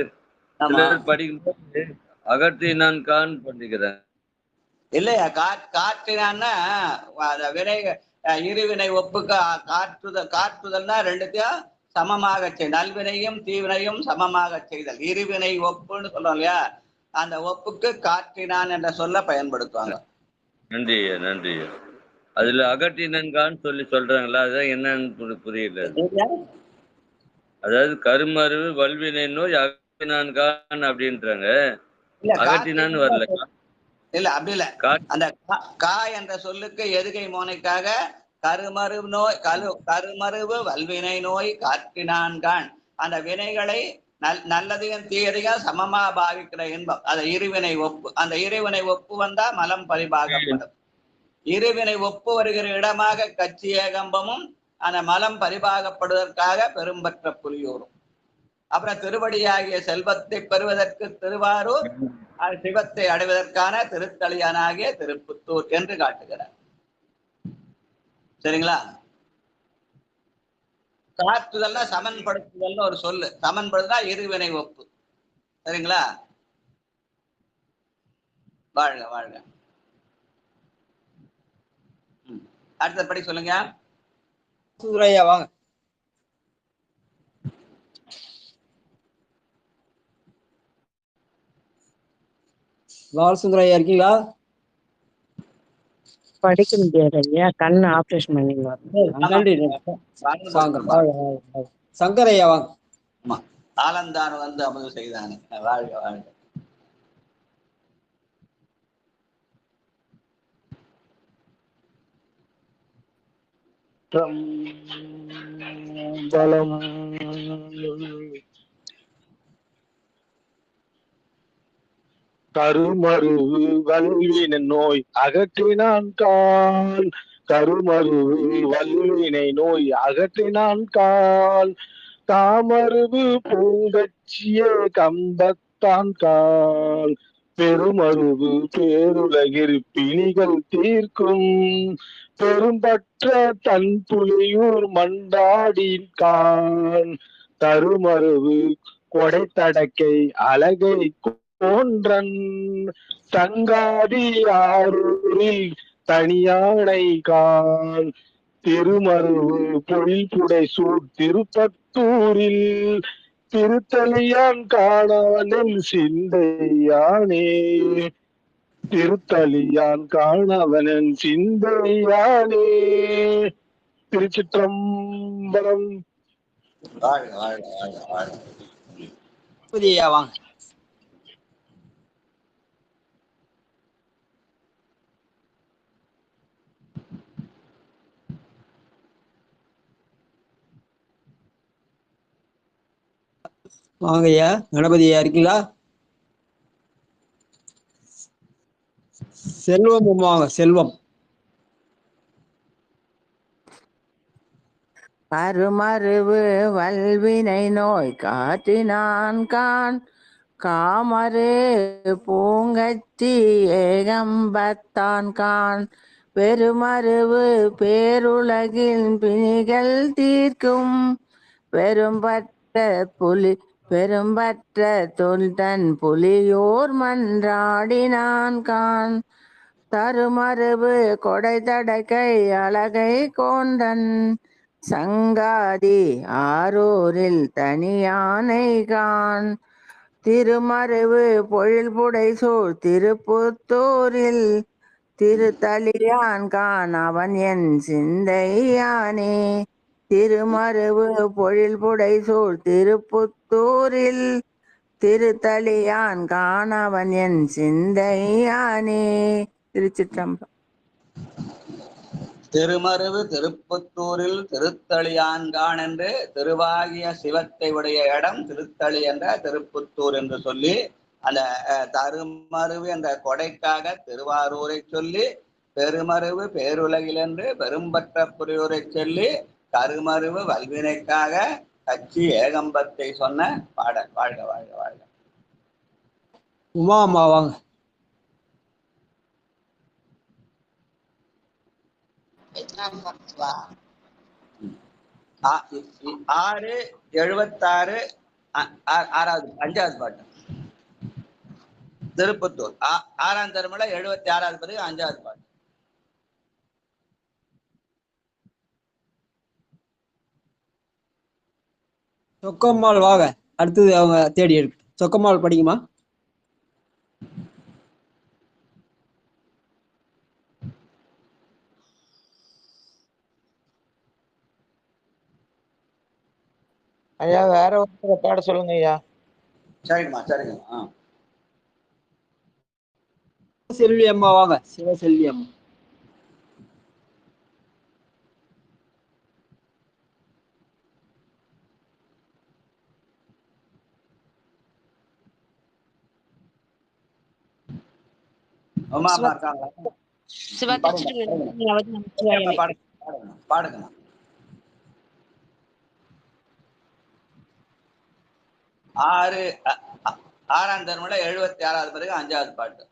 படிக்கும்போது அகற்றினான்கான் பண்ணிக்கிறேன். இல்லையா, காற்றினான்னா வினை இருவினை ஒப்புக்கு காற்றுதல்னா ரெண்டுத்தையும் சமமாக செய்ய, நல்வினையும் தீவினையும் சமமாக செய்தல், இருவினை ஒப்புன்னு சொல்றோம் இல்லையா, அந்த ஒப்புக்கு காற்றினான் என்ற சொல்ல பயன்படுத்துவாங்க. நன்றி ஐயா, நன்றி ஐயா. அதுல அகற்றினான்கான்னு சொல்றாங்களா, அதான் என்னன்னு புரியல. அதாவது கருமருவு வல்வினை நோய் அகற்றினான்கான் அப்படின்றாங்க, அகற்றினான்னு வரல. இல்ல அப்படி இல்ல, அந்த கா என்ற சொல்லுக்கு எதுகை மோனைக்காக கருமருவு வல்வினை நோய் காற்றினான்கான், அந்த வினைகளை நல்லதையும் தீயதையும் சமமா பாவிக்கிற இன்பம், அந்த இருவினை ஒப்பு. அந்த இருவினை ஒப்பு வந்தா மலம் பரிபாகப்படும். இருவினை ஒப்பு வருகிற இடமாக கச்சி ஏகம்பமும் அந்த மலம் பரிபாகப்படுவதற்காக பெரும்பற்ற புலியூரும். அப்புறம் திருவடியாகிய செல்வத்தை பெறுவதற்கு திருவாரூர், சிவத்தை அடைவதற்கான திருத்தளியானாகிய திருப்புத்தூர் என்று காட்டுகிறார். சரிங்களா? காட்டுதல்னா சமன்படுத்துதல்னு ஒரு சொல்லு. சமன்படுத்தினா இருவினை ஒப்பு. சரிங்களா? வாழ்க வாழ்க. அடுத்தபடி சொல்லுங்க. சுந்தரையா வாங்க. பாலசுந்தரையா இருக்கீங்களா? படிக்க முடியாது ஐயா, கண்ணு ஆப்ரேஷன் பண்ணிடுவாங்க. சங்கரையா வாங்க. ஆலந்தான் வந்து அமுது செய்தானே. வாழ்க வாழ்க. கருமருவு வல்வினை நோய் அகற்றினான் கால், கருமருவு வல்வினை நோய் அகற்றினான் கால், தாமருவு பூங்கச்சிய கம்பத்தான் கால், பெருமருவு பேருலகில் பிணிகள் தீர்க்கும், பெரும்பற்ற தன் புலியூர் மண்டாடின் கால், தருமருவு கொடைத்தடக்கை அழகை போன்றன், தங்காதி ஆரூரில் தனியானை கால், திருமருவு பொழில்புடை சூழ் திருப்பத்தூரில் திருத்தலியான் காணவனின் சிந்தையானே, திருத்தலியான் காணவனின் சிந்தையானே. திருச்சிற்றம்பலம். வாழ்க வாழ்க வாழ்க வாழ்க. வாங்க. வாங்கய்யா. கணபதியா இருக்கீங்களா? செல்வம் வாங்க. செல்வம். கருமருவு வல்வினை நோய் காற்றினான் கான், காமரு பூங்கச்சி ஏகம்பத்தான் கான், பெருமருவு பேருலகில் பிணிகள் தீர்க்கும், பெரும்பற்ற தொல்தன் புலியோர் மன்றாடினான் கான், தருமருவு கொடைத்தடக்கை அழகை கோண்டன், சங்காதி ஆரூரில் தனியானை கான், திருமருவு பொழில்புடை சூழ் திருப்புத்தூரில் திருத்தளியான் கான் அவன் என் சிந்தையானே. திருமருவு பொழில் புடைசூழ் திருப்புத்தூரில் திருத்தலியான் காணவன் என் சிந்தையானே. திருச்சிற்றம்பலம். திருமருவு திருப்புத்தூரில் திருத்தளியான்கான் என்று திருவாகிய சிவத்தை உடைய இடம் திருத்தளி என்ற திருப்புத்தூர் என்று சொல்லி, அந்த தருமருவு என்ற கொடைக்காக திருவாரூரை சொல்லி, பெருமருவு பேருலகில் என்று பெரும்பற்ற புரியூரை சொல்லி, கருமருவு வல்வினைக்காக கட்சி ஏகம்பத்தை சொன்ன பாடல். வாழ்க வாழ்க வாழ்க. உமா அம்மா வாங்க. ஆ- 676 ஆறாவது 5வது பாட்டு திருப்பத்தூர். 6ஆம் திருமலை 76வது பதிவு 5வது பாட்டு. சொக்கம்மாள் வாங்க. அடுத்தது அவங்க தேடி எடுக்கு. சொக்கம்மாள் படிக்குமா? ஐயா வேற ஒருத்தர் பாட சொல்லுங்க ஐயா. சரிங்கம்மா சரிங்கம்மா. செல்வி அம்மா வாங்க. சிவசெல்வி அம்மா. அம்மா அம்மா இருக்காங்களா? பாடுங்கம்மா. 6ஆம் திருமலை 76வது பிறகு 5வது பாட்டு.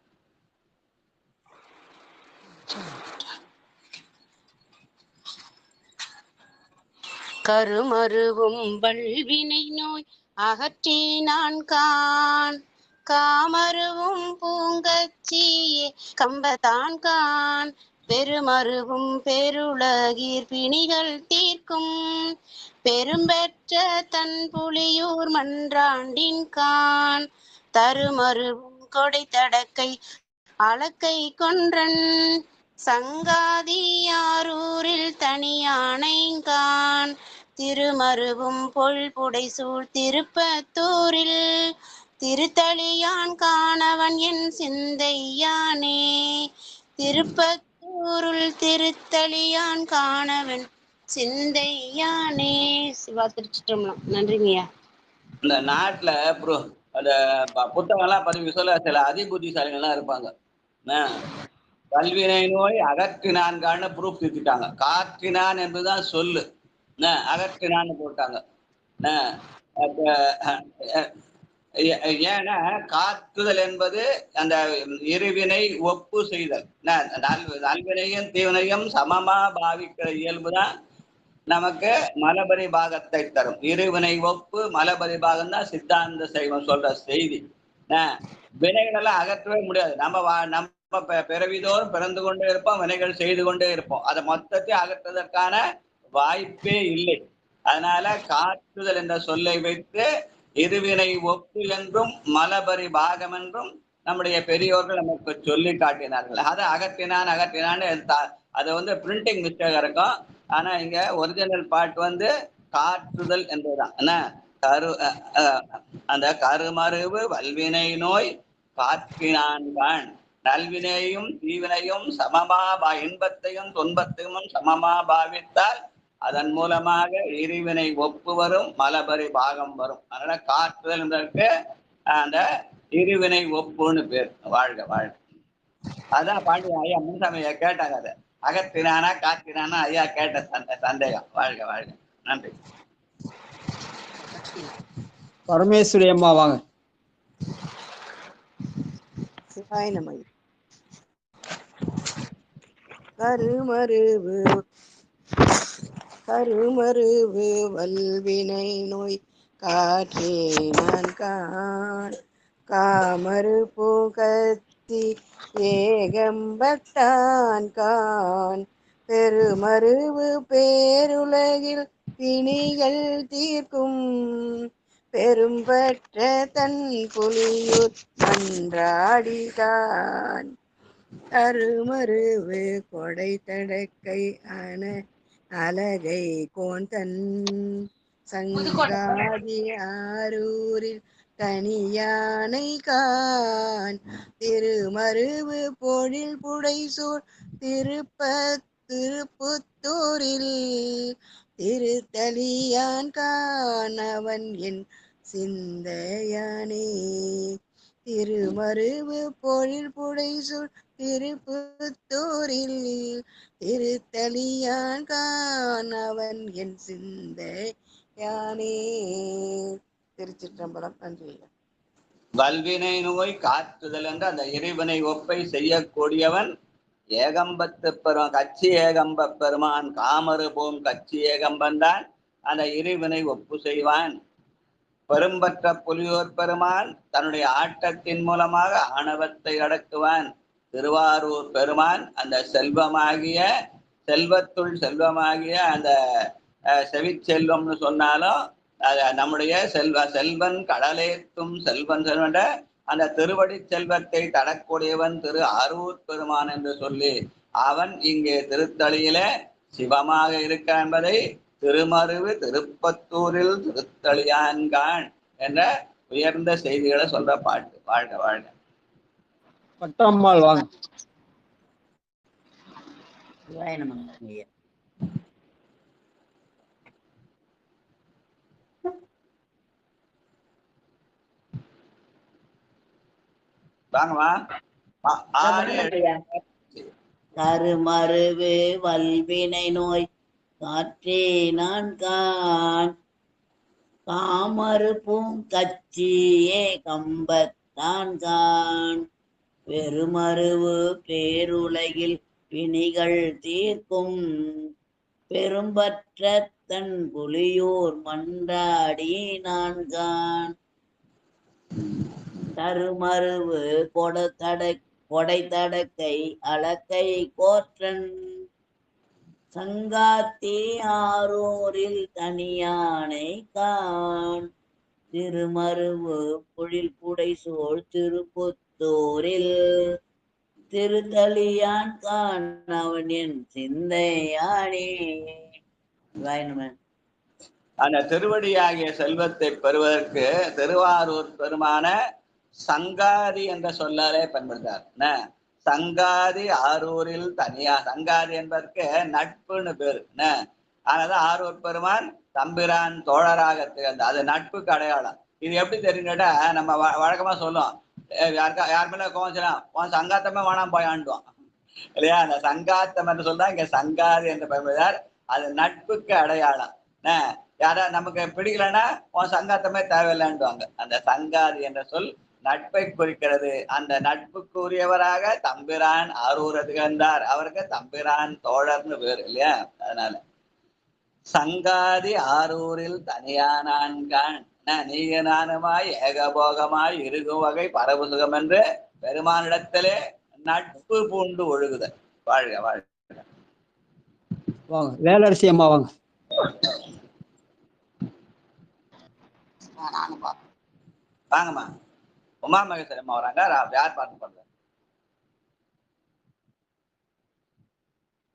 கருமருவும் வல்வினை நோய் அகற்றினான் கான், காமருவும் பூங்கச்சியே கம்பதான் கான், பெருமருவும் பெருளகீர் பிணிகள் தீர்க்கும், பெரும்பெற்ற தன் புலியூர் மன்றாண்டின் கான், தருமருவும் கொடை தடக்கை அளக்கை கொன்றன், சங்காதியாரூரில் தனியானைங்கான், திருமருவும் பொல்புடைசூழ் திருப்பத்தூரில் திருத்தளியான் காணவன் என் சிந்தையானே. திருப்பத்தூருள் திருத்தளியான் காணவன் சிந்தையானே. சிவா. திருச்சிற்றம்பலம். நன்றிங்கய்யா. இந்த நாட்டுல அந்த புத்தகம் எல்லாம் பதிவு சொல்ல சில அதிபுத்திசாலிகள் எல்லாம் இருப்பாங்க. கல்வினை நோய் அகற்றினான்கான்னு ப்ரூஃப் திருத்திட்டாங்க. காற்றினான் என்பதுதான் சொல்லு, அகற்றினான்னு போட்டாங்க. ஏன்னா காற்றுதல் என்பது அந்த இருவினை ஒப்பு செய்தல். நல்வினையும் தீவினையும் சமமா பாவிக்கிற இயல்புதான் நமக்கு மலபரி பாகத்தை தரும். இருவினை ஒப்பு மலபரி பாகம் தான் சித்தாந்த சைவம் சொல்ற செய்தி. வினைகளெல்லாம் அகற்றவே முடியாது. நம்ம பிறவிதோறும் பிறந்து கொண்டே இருப்போம், வினைகள் செய்து கொண்டே இருப்போம். அதை மொத்தத்தை அகற்றுவதற்கான வாய்ப்பே இல்லை. அதனால காற்றுதல் என்ற சொல்லை வைத்து இருவினை ஒப்பு என்றும் மலபரி பாகம் என்றும் நம்முடைய பெரியோர்கள் நமக்கு சொல்லி காட்டினார்கள். அதை அகற்றினான்னு அது பிரிண்டிங் மிஸ்டேக் இருக்கும். ஆனா இங்க ஒரிஜினல் பாட்டு காற்றுதல் என்பதுதான். என்ன அந்த கருமருவு வல்வினை நோய் காற்றினான்கான், நல்வினையும் தீவினையும் சமமா இன்பத்தையும் துன்பத்தையும் சமமா பாவித்தால் அதன் மூலமாக இருவினை ஒப்பு வரும், மலபரி பாகம் வரும். அதனால காற்றுதல் என்பதற்கு அந்த இருவினை ஒப்புன்னு பேர். வாழ்க வாழ்க. அதான் பாண்டி ஐயா முன்சாமி ஐயா கேட்டாங்க. அதை அகற்றினானா காற்றினானா ஐயா கேட்ட சந்தேகம். வாழ்க வாழ்க. நன்றி. பரமேஸ்வரி அம்மா வாங்க. சிவாய நம. கருமருவு கருமருவு வல்வினை நோய் காற்றினான் கான், காமரு பூங்கத்தி ஏகம்பத்தான் கான், பெருமருவு பேருலகில் பிணிகள் தீர்க்கும், பெரும்பற்ற தன் புலியூர் மன்றாடிகான், அருமருவு கொடை தடக்கை அலகை கோந்தன் சங்காதி ஆரூரில் தனியானை கான் திருமருவு பொழில் புடைசூழ் திருப்புத்தூரில் திருத்தலியான் காணவன் என் சிந்தையானே. திருமருவு பொழில் புடைசூழ் திருப்புத்தூரில் திருத்தலியான் காணவன் என் சிந்தையானே. திருச்சிற்றம்பலம். நன்றி. வல்வினை நோய் காத்துதல் என்ற அந்த இறைவனை ஒப்பை செய்யக்கூடியவன் ஏகம்பத்து பெருமான், கட்சி ஏகம்ப பெருமான், காமரு போம் கட்சி ஏகம்பன் தான் அந்த இறைவனை ஒப்பு செய்வான். பெரும்பற்ற புலியோர் பெருமான் தன்னுடைய ஆட்டத்தின் மூலமாக ஆணவத்தை அடக்குவான். திருவாரூர் பெருமான் அந்த செல்வத்துள் செல்வமாகிய அந்த செவிச்செல்வம்னு சொன்னாலும் நம்முடைய செல்வன் கடலேத்தும் செல்வன் அந்த திருவடி செல்வத்தை தடக்கூடியவன் திரு ஆரூர் பெருமான் என்று சொல்லி அவன் இங்கே திருத்தளியில சிவமாக இருக்க என்பதை திருமருவு திருப்பத்தூரில் திருத்தளியான்கான் என்ற உயர்ந்த செய்திகளை சொல்ற பாட்டு. வாழ்க வாழ்க. பட்டம்மாள் வாங்க. வாங்கம்மா. கருமருவு வல்வினை நோய் காற்றே நான் கான் காமரு பூங்கச்சியே கம்பத்தான் கான் பெருமருவு பேருலகில் பிணிகள் தீர்க்கும் பெரும்பற்ற தன் புலியூர் மன்றாடி நான் கான் தருமருவு கொடை தடக்கை அளக்கை கோற்றன் சங்காத்தி ஆரூரில் தனியானை கான் திருமருவு பொழில் புடைசூழ் திருப்புத்தூரில் திருத்தலியான் கான் அவன் என் சிந்தையானே. அந்த திருவடியாகிய செல்வத்தை பெறுவதற்கு திருவாரூர் பெருமான சங்காதி என்ற சொல்லாலே பயன்படுத்தார். சங்காதி ஆரூரில் தனியா, சங்காதி என்பதற்கு நட்புன்னு பேரு. அதனால ஆரூர் பெருமான் தம்பிரான் தோழராக திகழ்ந்த அது நட்புக்கு அடையாளம். இது எப்படி தெரியும் கேட்டா, நம்ம வழக்கமா சொல்லுவோம், யார் மேல கோவம் உன் சங்காத்தமே வேணாம் போயாண்டுவோம் இல்லையா. அந்த சங்காத்தம் என்று சொல்றா இங்க சங்காதி என்று பயன்படுத்தார். அது நட்புக்கு அடையாளம். யாரா நமக்கு பிடிக்கலன்னா உன் சங்காத்தமே தேவையில்லைன்னுவாங்க. அந்த சங்காதி என்ற சொல் நட்பை குறிக்கிறது. அந்த நட்புக்கு உரியவராக தம்பிரான் ஆரூர திகழ்ந்தார். அவருக்கு தம்பிரான் தோழர்னு பேர் இல்லையா. அதனால சங்காதி ஆரூரில் தனியானான்கான் நீங்க நானுமாய் ஏகபோகமாய் இருக்கும் வகை பரபுசுகம் என்று பெருமானிடத்திலே நட்பு பூண்டு ஒழுகுதல். வாழ்க வாழ்க. வாங்க வேலரசி அம்மா வாங்க. வாங்கம்மா. உமா மகேஸ்வரி அம்மா வராங்க. யார் பாட்டு பாடுற?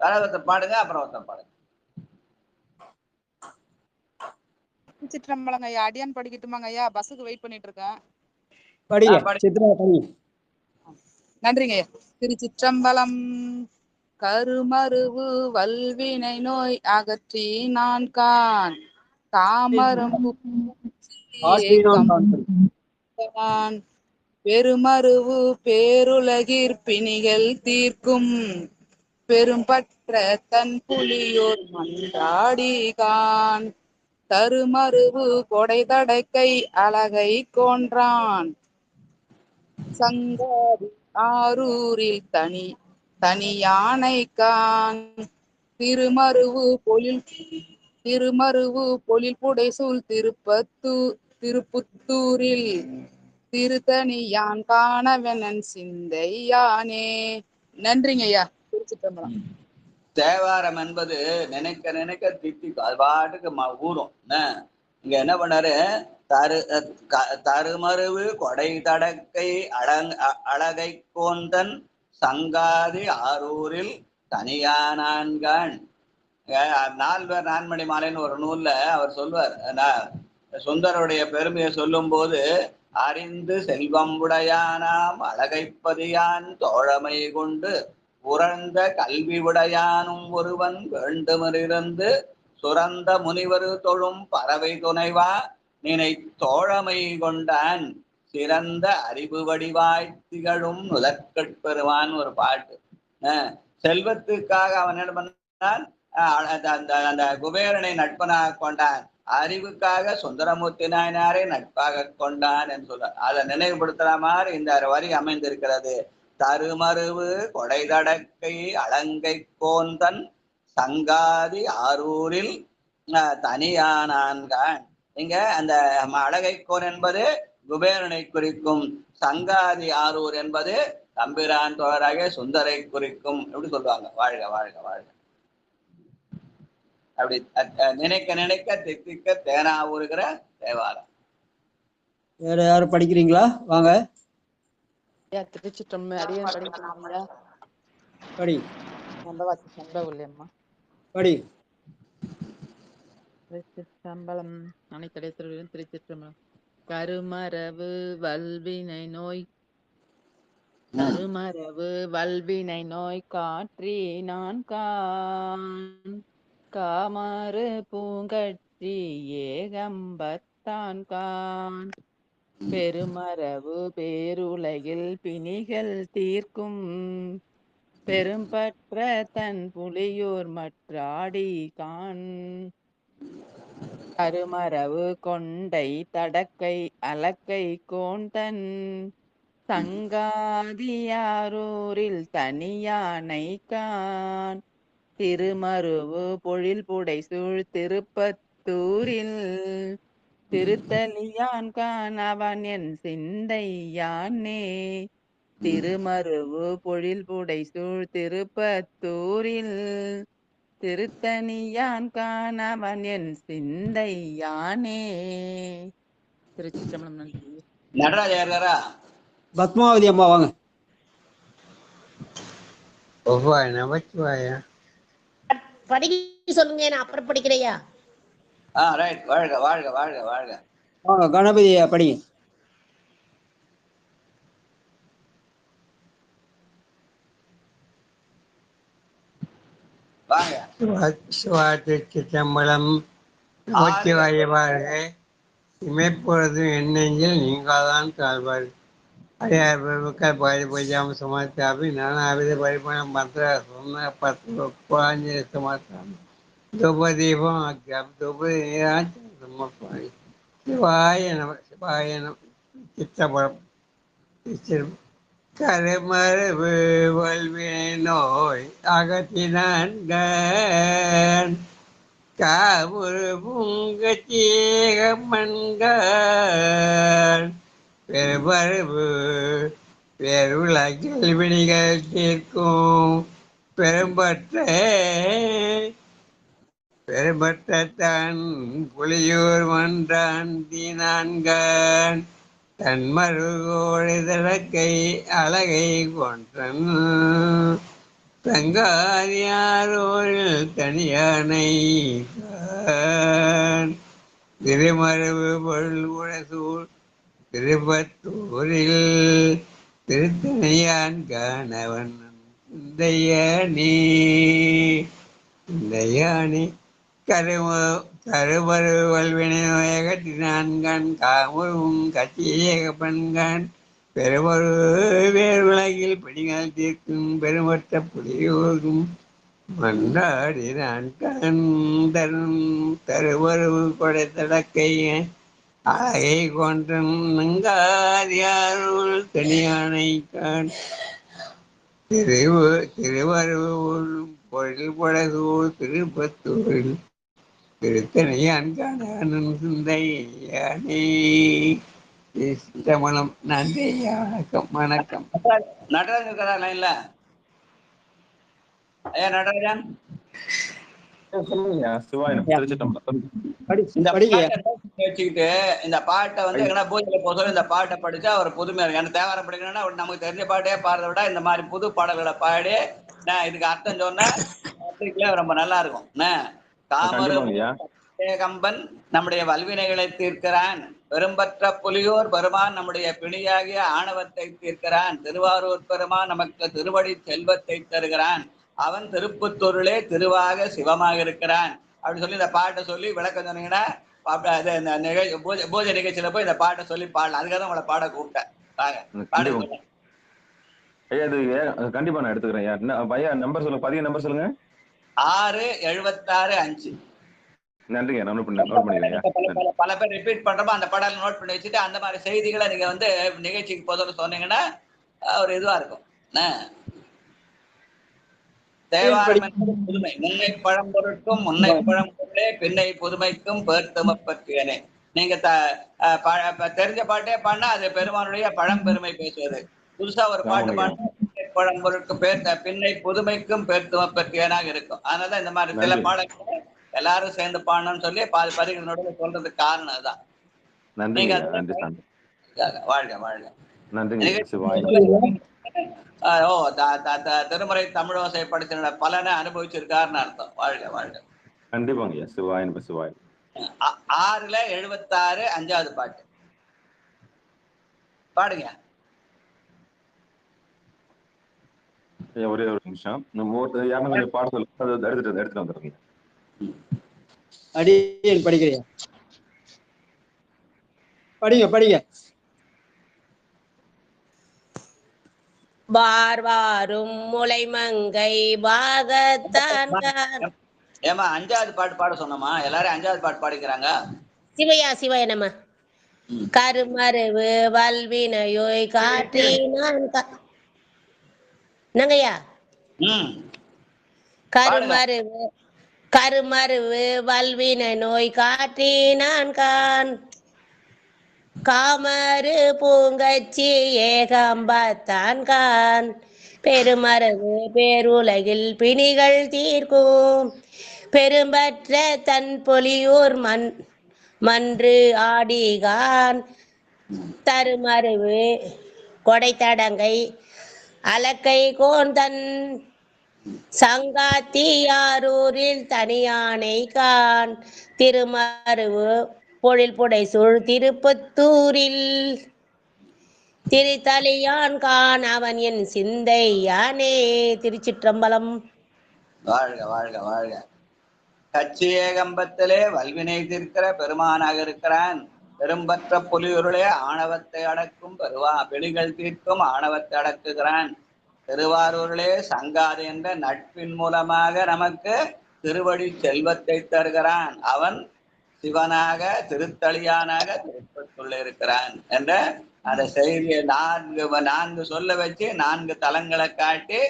வேற ஒருத்தர் பாடுங்க, அப்புறம் ஒருத்தர் பாடுங்க. சிற்றம்பலங்க ஐயா. அடியான் படிக்கட்டுமாங்க ஐயா? பஸ்ஸுக்கு வெயிட் பண்ணிட்டு இருக்கேன். நன்றிங்க ஐயா. திருச்சிற்றம்பலம். கருமருவு வல்வினை நோய் அகற்றி நான் கான் தாமரம் பெருமருவு பேருலகிற் பிணிகள் தீர்க்கும் பெரும்பற்ற தன் புலியோர் மன்றாடி கான் தருமருவு கொடை தடக்கை அழகை கோன்றான் சங்காதி ஆரூரில் தனியானை கான் திருமருவு பொழில் புடைசூழ் திருப்புத்தூரில் திருத்தணியான் காணவனன் சிந்தையானே. நன்றிங்க ஐயா. திருச்சிற்றம்பலம். தேவாரம் என்பது நினைக்க நினைக்க திட்டிக்கும். அது பாட்டுக்கு ஊறும். இங்க என்ன பண்ணாரு, தருமருவு கொடை தடக்கை அழகை கோந்தன் சங்காதி ஆரூரில் தனியானான்கான். நால்வர் நான்மணி மாலைன்னு ஒரு நூல்ல அவர் சொல்வார். சுந்தருடைய பெருமையை சொல்லும் போது, அறிந்து செல்வம் உடையானாம் அழகைப்பதியான் தோழமை கொண்டு உறந்த கல்வி உடையானும் ஒருவன் வேண்டுமறிந்து சுரந்த முனிவர் தொழும் பறவை துணைவா நினை தோழமை கொண்டான் சிறந்த அறிவு வடிவாய் திகழும் நுதற்கட்பெருவான் ஒரு பாட்டு. செல்வத்துக்காக அவன் என்ன பண்ணான், அந்த குபேரனை நட்பனாக கொண்டான். அறிவுக்காக சுந்தரமூர்த்தி நாயனாரை நட்பாக கொண்டான் என்று சொல்றார். அதை நினைவுபடுத்துற மாதிரி இந்த வரி அமைந்திருக்கிறது. தருமருவு கொடைதடக்கை அலங்கை கோந்தன் சங்காதி ஆரூரில் தனியானான்கான். இங்க அந்த அழகைக்கோன் என்பது குபேரனை குறிக்கும், சங்காதி ஆரூர் என்பது தம்பிரான் தோழராக சுந்தரை குறிக்கும். எப்படி சொல்லுவாங்க, வாழ்க வாழ்க வாழ்க. அப்படி நினைக்க நினைக்க தித்திக்க தேனா ஊறுகிற தேவாரம். வேற யாரும் படிக்கிறீங்களா? வாங்க படி படி. திருச்சிற்றம்பலம். அனைத்தடை திருச்சிற்றம்பலம். கருமரவு வல்வினை நோய் கருமரவு வல்வினை நோய் காற்றி நான் காமறு பூங்கற்றி ஏகம்பத்தான் கான் பெருமரவு பேருலகில் பிணிகள் தீர்க்கும் பெரும்பற்ற தன் புலியூர் மற்றாடி கான் கருமரவு கொண்டை தடக்கை அலக்கை கோந்தன் சங்காதியாரூரில் தனியானை கான் திருமருவு பொழில் புடைசூழ் திருப்பத்தூரில் திருத்தலியான் கான் அவன் என் சிந்தையானே. திருமருவு பொழில் புடைசூழ் திருப்பத்தூரில் திருத்தனியான் கான் அவன் என் சிந்தையானே. திருச்சிற்றம்பலம். நன்றி. நடராஜா பத்மாவதி அம்மா வாங்க. படிக்க சொல்லுங்க, நான் அப்புறம் படிக்கிறையா. ரைட். வாழ்க வாழ்க வாழ்க வாழ்க. வாங்க கணபதியா படிங்க. சிற்றம்பலம். நமச்சிவாய வாழ்க. இமைப்பொழுது எண்ணெஞ்சில் நீங்காதான் கால்வார் அடியார் பெருமக்கள் பாதி பூஜாம சமாச்சாபி நானாவித பரிமாணம் மந்திர சொன்ன 10 புவாஞ்சலி சமாச்சாரம் துபதீபம் ஆக்கியம் துபதி நீராஞ்சலி சமர்ப்பணி. சிவாய நம சிவாய நம. சித்தம்பலம். கருமரபு வல்வினை நோய் அகற்றினான் காமுறு பூங்கச்சேக மண்கான் பெருமரபு பேருலகில் வினிகள் தீர்க்கும் பெரும்பற்ற தன் புலியூர் மன்றான் தீனான்கான் தன்மருகோடு தடக்கை அழகை கொன்றன் தங்காதியாரோரில் தனியானை திருமரபு பொருள் உடசூர் திருப்பத்தூரில் திருத்தணியான் காணவன் சிந்தையானி கருமரு வல்வினை நோயகத்தினான் காமுறும் கட்சியேக பண்கான் பெருமரு வேறு உலகில் பிடிகள் தீர்க்கும் பெருமற்ற புலியோரும் மன்றாடினான் கண் தரும் தருவருவு கொடை தடக்கை அழகை கொன்றன் நங்காதியாருள் தனியானை கான் திருவருவூர் பொருள் படகூர் திருப்பத்தூரில் திருத்தணியான் காணவன் சிந்தையானே. சித்தமலம். நன்றி. வணக்கம் வணக்கம். நடராஜன் இருக்கிறா லைன்ல? ஐயா நடராஜன் வச்சுக்கிட்டு இந்த பாட்டை வந்து எங்கன்னா பூஜையில போக இந்த பாட்டை படிச்சா ஒரு புதுமையா இருக்கு. எனக்கு தேவாரம் படிக்கணும்னா நமக்கு தெரிஞ்ச பாட்டே பாடுறத விட இந்த மாதிரி புது பாடல்களை பாடி நான் இதுக்கு அர்த்தம் சொன்னேன் படிக்கிறீங்களா ரொம்ப நல்லா இருக்கும். காமரும் கண்டிப்பாங்கய்யா. கம்பன் நம்முடைய வல்வினைகளை தீர்க்கிறான். பெரும்பற்ற புலியூர் பெருமான் நம்முடைய பிணியாகிய ஆணவத்தை தீர்க்கிறான். திருவாரூர் பெருமான் நமக்கு திருவடி செல்வத்தை தருகிறான். அவன் திருப்புத்தூரிலே திருவாக சிவமாக இருக்கிறான் அப்படின்னு சொல்லி இந்த பாட்டை சொல்லி விளக்கம் சொன்னீங்கன்னா இந்த பூஜை நிகழ்ச்சியில போய் இந்த பாட்டை சொல்லி பாடலாம். அதுக்காக உங்களை பாட கூப்பிட்டேன். பாடுங்க. ஐயா இது கண்டிப்பா நான் எடுத்துக்கிறேன். ஐயா நம்பர் சொல்லுங்க, பதிய நம்பர் சொல்லுங்க. 676 நன்றிங்க. நோட் பண்ணிக்கிறேன். பல பேர் ரிப்பீட் பண்றப்ப அந்த பாடலை நோட் பண்ணி வச்சுட்டு அந்த மாதிரி செய்திகளை நீங்க வந்து நிகழ்ச்சிக்கு போதும் சொன்னீங்கன்னா ஒரு இதுவா இருக்கும். தேவாரம் என்பது புதுமை. முன்னை பழம்பொருட்கும் முன்னை பழம்பொருளே பின்னை புதுமைக்கும் பேர்த்தம பற்றியனே. நீங்க தெரிஞ்ச பாட்டே பாடினா அது பெருமானுடைய பழம்பெருமை பேசுவது. புதுசா ஒரு பாட்டு பாடினா பழம்பொருட்கு பின்னை புதுமைக்கும் பேர்த்தம பற்றியனாக இருக்கும். அதனாலதான் இந்த மாதிரி சில பாடல்கள் எல்லாரும் சேர்ந்து பாடணும்னு சொல்லி பதிகளோட சொல்றதுக்கு காரணம் அதுதான். நீங்க வாழ்க வாழ்க. திருமுறை தமிழோசை படித்த பலனை அனுபவிச்சிருக்காருன்னு அர்த்தம். வாழ்க வாழ்க. கண்டிப்பாங்க. சிவாயன் சிவாய். 676 5வது பாட்டு பாடுங்க. ஒரே ஒரு நிமிஷம். யாரும் பாட சொல்ல எடுத்துட்டு வந்துருங்க. அடியேன் படிக்கிறியா? படிங்க. வார்வாரும் முளைமங்கை பாகத்தான். ஏமா 5வது பாட்டு பாட சொன்னமா? எல்லாரும் 5வது பாட்டு பாடிக்கிறாங்க. சிவய நம. கருமருவு வல்வினையோய் காற்றினான் என்னங்கய்யா? கருமருவு வல்வினை நோய் காற்றினான் கான் காமரு பூங்கச்சி ஏகம்பத்தான் கான் பெருமரவு பேருலகில் பிணிகள் தீர்க்கும் பெரும்பற்ற தன் பொலியூர் மன்று ஆடிகான் தருமருவு கொடைத்தடங்கை அலக்கை கோந்தன் சங்காத்தியாரூரில் தனியானை கான் திருமருவு பொழில் புடைசூழ் திருப்பத்தூரில் திருத்தலியான் கான் அவன் என் சிந்தை யானே. திருச்சிற்றம்பலம். வாழ்க வாழ்க வாழ்க. கச்சி ஏகம்பத்திலே வல்வினை தீர்க்கிற பெருமானாக இருக்கிறான். பெரும்பற்ற புலியுருளே ஆணவத்தை அடக்கும் வெளிகள் தீர்க்கும் ஆணவத்தை அடக்குகிறான். திருவாரூரிலே சங்காதி என்ற நட்பின் மூலமாக நமக்கு திருவடி செல்வத்தை தருகிறான். அவன் சிவனாக திருத்தளியானாக திருப்பத்துள்ள இருக்கிறான் என்ற அந்த செய்தியை 4 சொல்ல வச்சு 4 தலங்களை காட்டி